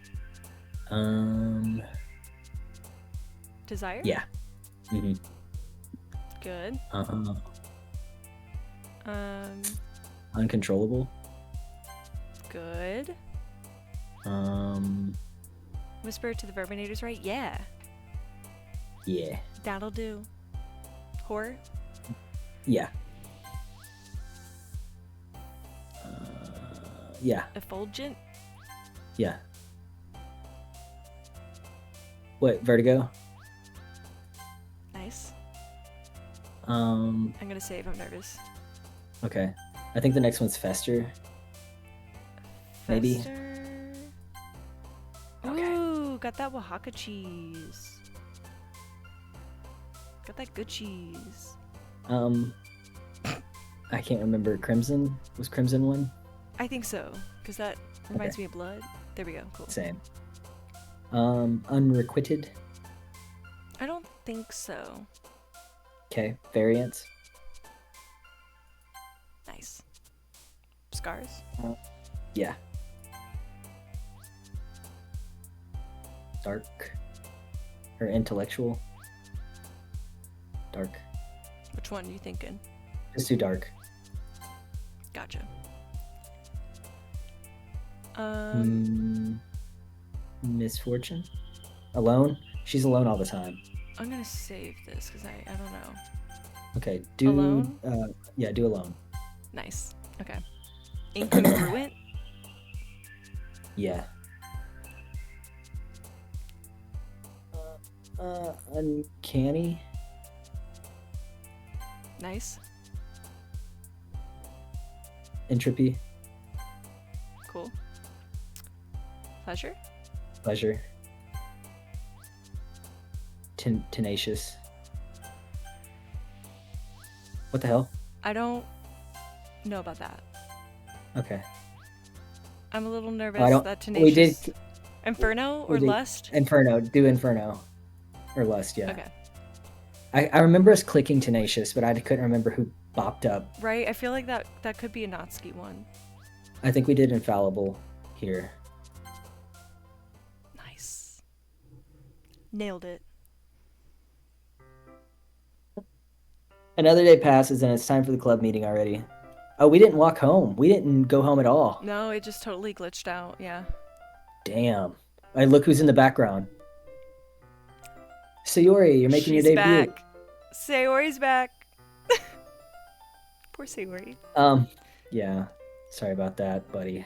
Desire. Yeah. Mm-hmm. Good. Uncontrollable. Good. Whisper to the Verbinators, right? Yeah. Yeah. That'll do. Horror. Yeah. Yeah. Effulgent. Yeah. What, Vertigo? Nice. Um, I'm gonna save. I'm nervous. okay. I think the next one's Fester. Maybe. Fester. Okay. Ooh, got that Oaxaca cheese. Got that good cheese. I can't remember. Crimson? Was Crimson one? I think so, because that reminds me of blood. There we go. Cool. Same. Unrequited. I don't think so. Okay. Variants. Nice. Scars. Yeah. Dark. Or intellectual. Dark. Which one are you thinking? Just too dark. Gotcha. Misfortune? Alone? She's alone all the time. I'm gonna save this because I don't know. Okay, do Alone? Yeah, do alone. Nice. Okay. Incongruent. Yeah. Uncanny. Nice. Entropy. Cool. Pleasure. Pleasure. Tenacious. What the hell? I don't know about that. Okay. I'm a little nervous I don't. that We did tenacious. Inferno or we did- lust? Inferno. Do Inferno. Or Lust, yeah. Okay. I remember us clicking Tenacious, but I couldn't remember who bopped up. Right. I feel like that could be a Natsuki one. I think we did Infallible here. Nice. Nailed it. Another day passes and it's time for the club meeting already. Oh, we didn't walk home. We didn't go home at all. No, it just totally glitched out. Yeah. Damn. Hey, look who's in the background. Sayori, you're making your debut. Back. Sayori's back. Poor Sayori. Yeah. Sorry about that, buddy.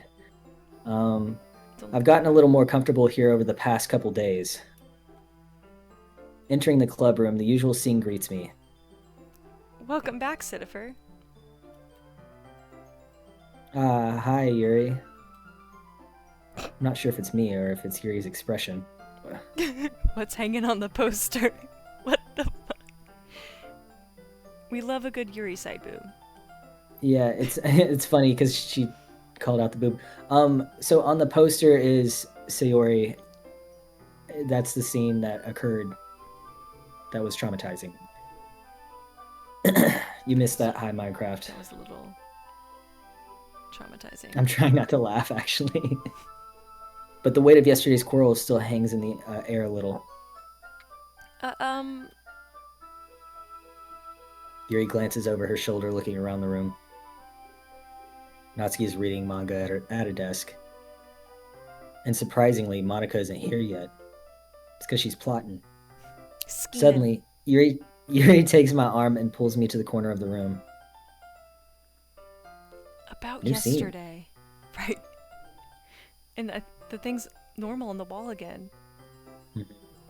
I've gotten a little more comfortable here over the past couple days. Entering the club room, the usual scene greets me. Welcome back, Sitifer. Hi, Yuri. I'm not sure if it's me or if it's Yuri's expression. What's hanging on the poster? What the fuck? We love a good Yuri side boob. Yeah, it's funny because she called out the boob. So on the poster is Sayori. That's the scene that occurred that was traumatizing. You missed that. Hi, Minecraft. That was a little traumatizing. I'm trying not to laugh, actually. But the weight of yesterday's quarrel still hangs in the air a little. Yuri glances over her shoulder, looking around the room. Natsuki is reading manga at a desk. And surprisingly, Monica isn't here yet. It's because she's plotting. Scheming. Suddenly, Yuri takes my arm and pulls me to the corner of the room. About New scene. yesterday. Right. And the thing's normal on the wall again.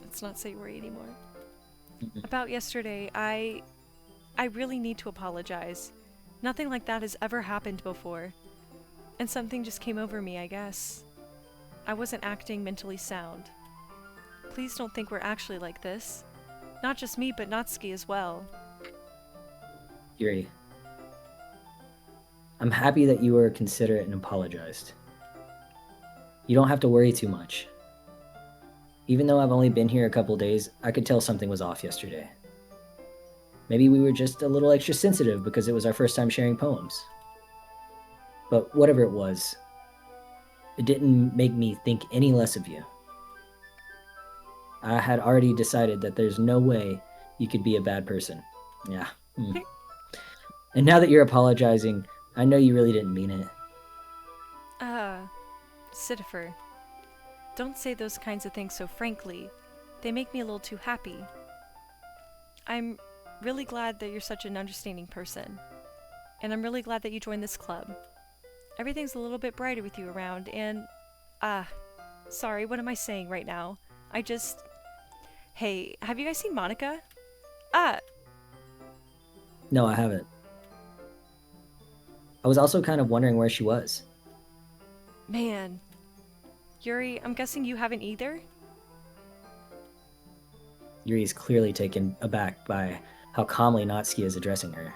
Let's not say Sayori anymore. About yesterday, I really need to apologize. Nothing like that has ever happened before. And something just came over me, I guess. I wasn't acting mentally sound. Please don't think we're actually like this. Not just me, but Natsuki as well. Yuri, I'm happy that you were considerate and apologized. You don't have to worry too much. Even though I've only been here a couple days, I could tell something was off yesterday. Maybe we were just a little extra sensitive because it was our first time sharing poems. But whatever it was, it didn't make me think any less of you. I had already decided that there's no way you could be a bad person. Yeah. And now that you're apologizing, I know you really didn't mean it. Sitifer, don't say those kinds of things so frankly. They make me a little too happy. I'm really glad that you're such an understanding person. And I'm really glad that you joined this club. Everything's a little bit brighter with you around, and... sorry, what am I saying right now? Hey, have you guys seen Monica? No, I haven't. I was also kind of wondering where she was. Man. Yuri, I'm guessing you haven't either? Yuri is clearly taken aback by how calmly Natsuki is addressing her.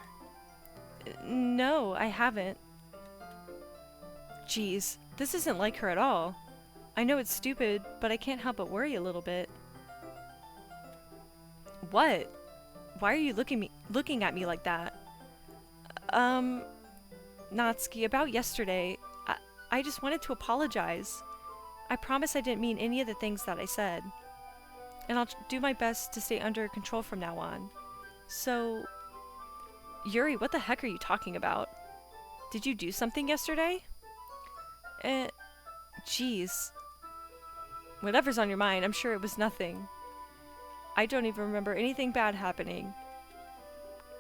No, I haven't. Jeez, this isn't like her at all. I know it's stupid, but I can't help but worry a little bit. What? Why are you looking at me like that? Natsuki, about yesterday, I just wanted to apologize. I promise I didn't mean any of the things that I said. And I'll do my best to stay under control from now on. So... Yuri, what the heck are you talking about? Did you do something yesterday? Jeez. Whatever's on your mind, I'm sure it was nothing. I don't even remember anything bad happening.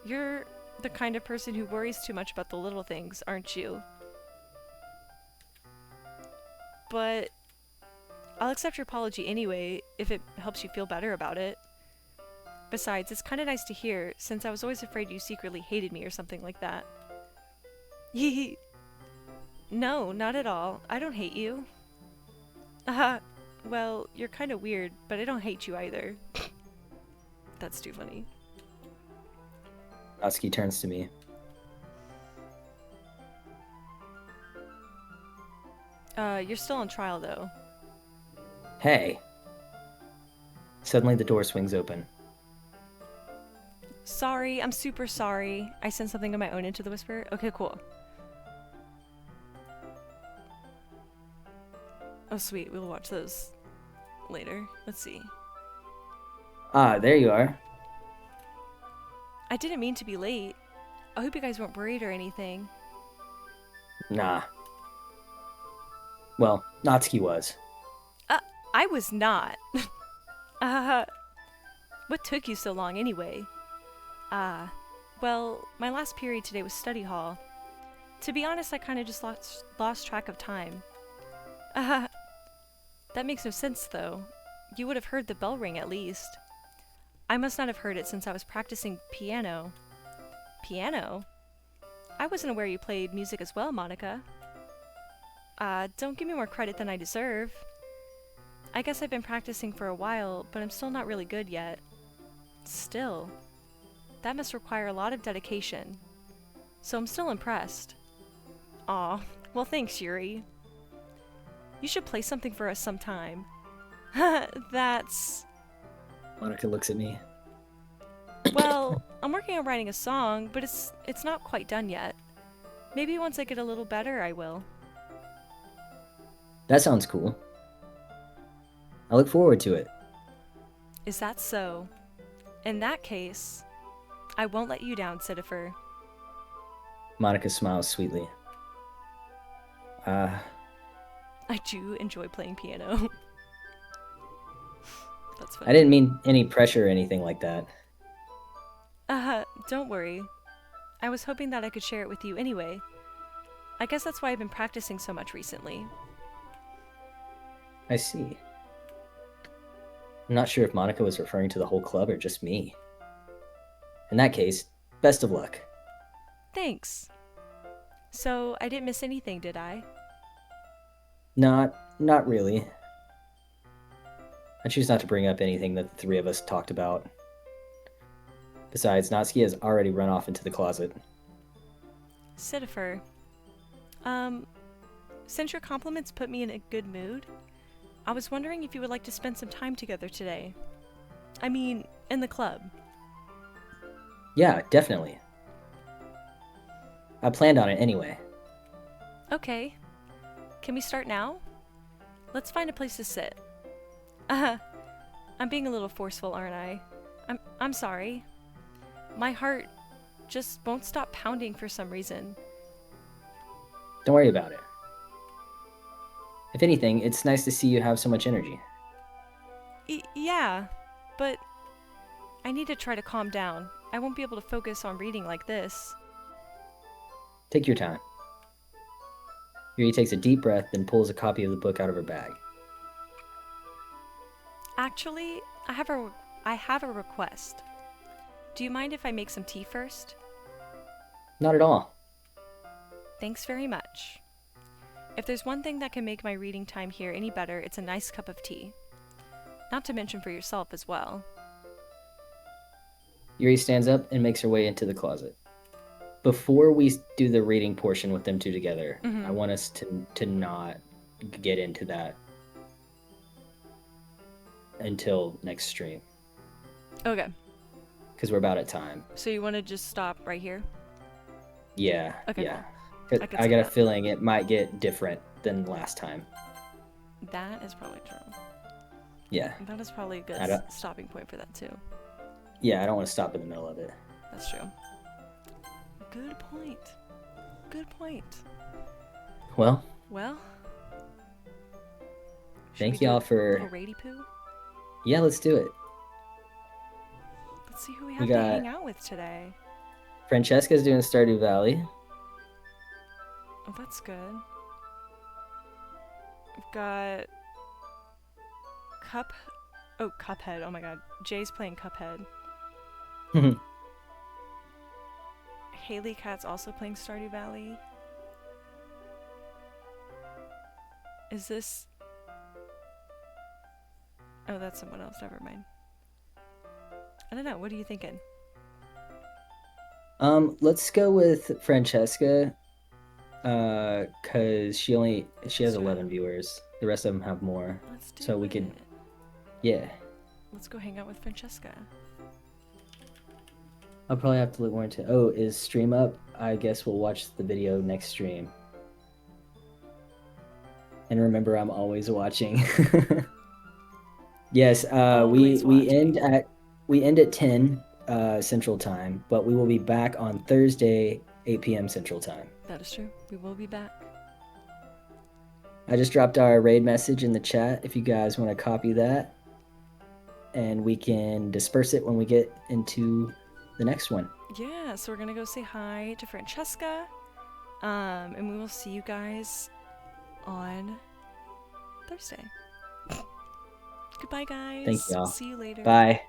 You're the kind of person who worries too much about the little things, aren't you? But I'll accept your apology anyway, if it helps you feel better about it. Besides, it's kinda nice to hear, since I was always afraid you secretly hated me or something like that. Hee. No, not at all. I don't hate you. Well, you're kinda weird, but I don't hate you either. That's too funny. Natsuki turns to me. You're still on trial, though. Hey. Suddenly the door swings open. Sorry, I'm super sorry. I sent something of my own into the whisper. Okay, cool. Oh, sweet. We'll watch those later. Let's see. Ah, there you are. I didn't mean to be late. I hope you guys weren't worried or anything. Nah. Well, Natsuki was. I was not. What took you so long anyway? Well, my last period today was study hall. To be honest, I kind of just lost track of time. That makes no sense, though. You would have heard the bell ring at least. I must not have heard it since I was practicing piano. Piano? I wasn't aware you played music as well, Monica. Don't give me more credit than I deserve. I guess I've been practicing for a while, but I'm still not really good yet. Still, that must require a lot of dedication. So I'm still impressed. Aw, well thanks, Yuri. You should play something for us sometime. That's... Monica looks at me. Well, I'm working on writing a song, but it's not quite done yet. Maybe once I get a little better, I will. That sounds cool. I look forward to it. Is that so? In that case, I won't let you down, Citifer. Monica smiles sweetly. I do enjoy playing piano. That's funny. I didn't mean any pressure or anything like that. Don't worry. I was hoping that I could share it with you anyway. I guess that's why I've been practicing so much recently. I see. I'm not sure if Monica was referring to the whole club or just me. In that case, best of luck. Thanks. So, I didn't miss anything, did I? Not really. I choose not to bring up anything that the three of us talked about. Besides, Natsuki has already run off into the closet. Citifer. Since your compliments put me in a good mood, I was wondering if you would like to spend some time together today. I mean, in the club. Yeah, definitely. I planned on it anyway. Okay. Can we start now? Let's find a place to sit. I'm being a little forceful, aren't I? I'm sorry. My heart just won't stop pounding for some reason. Don't worry about it. If anything, it's nice to see you have so much energy. Yeah, but I need to try to calm down. I won't be able to focus on reading like this. Take your time. Yuri takes a deep breath, then pulls a copy of the book out of her bag. Actually, I have a request. Do you mind if I make some tea first? Not at all. Thanks very much. If there's one thing that can make my reading time here any better, it's a nice cup of tea. Not to mention for yourself as well. Yuri stands up and makes her way into the closet. Before we do the reading portion with them two together, I want us to not get into that until next stream. Okay. Because we're about at time. So you want to just stop right here? Yeah. Okay, yeah. cool. I got a feeling it might get different than last time. That is probably true. Yeah. That is probably a good stopping point for that too. Yeah, I don't want to stop in the middle of it. That's true. Good point. Good point. Well. Thank y'all for... a little rady poo? Yeah, let's do it. Let's see who we have to hang out with today. Francesca's doing Stardew Valley. Oh, that's good. We've got... Cuphead. Oh my god. Jay's playing Cuphead. Haley Cat's also playing Stardew Valley. Is this... Oh, that's someone else. Never mind. I don't know. What are you thinking? Let's go with Francesca. Cause she has 11 viewers. The rest of them have more. Let's do so we it. could, yeah. Let's go hang out with Francesca. I'll probably have to look more into. Oh, is stream up? I guess we'll watch the video next stream. And remember, I'm always watching. Yes, we end at 10 Central Time, but we will be back on Thursday 8 p.m. Central Time. That is true. We will be back. I just dropped our raid message in the chat if you guys want to copy that, and we can disperse it when we get into the next one. Yeah, so we're gonna go say hi to Francesca, and we will see you guys on Thursday. Goodbye, guys. Thank y'all. See you later. Bye.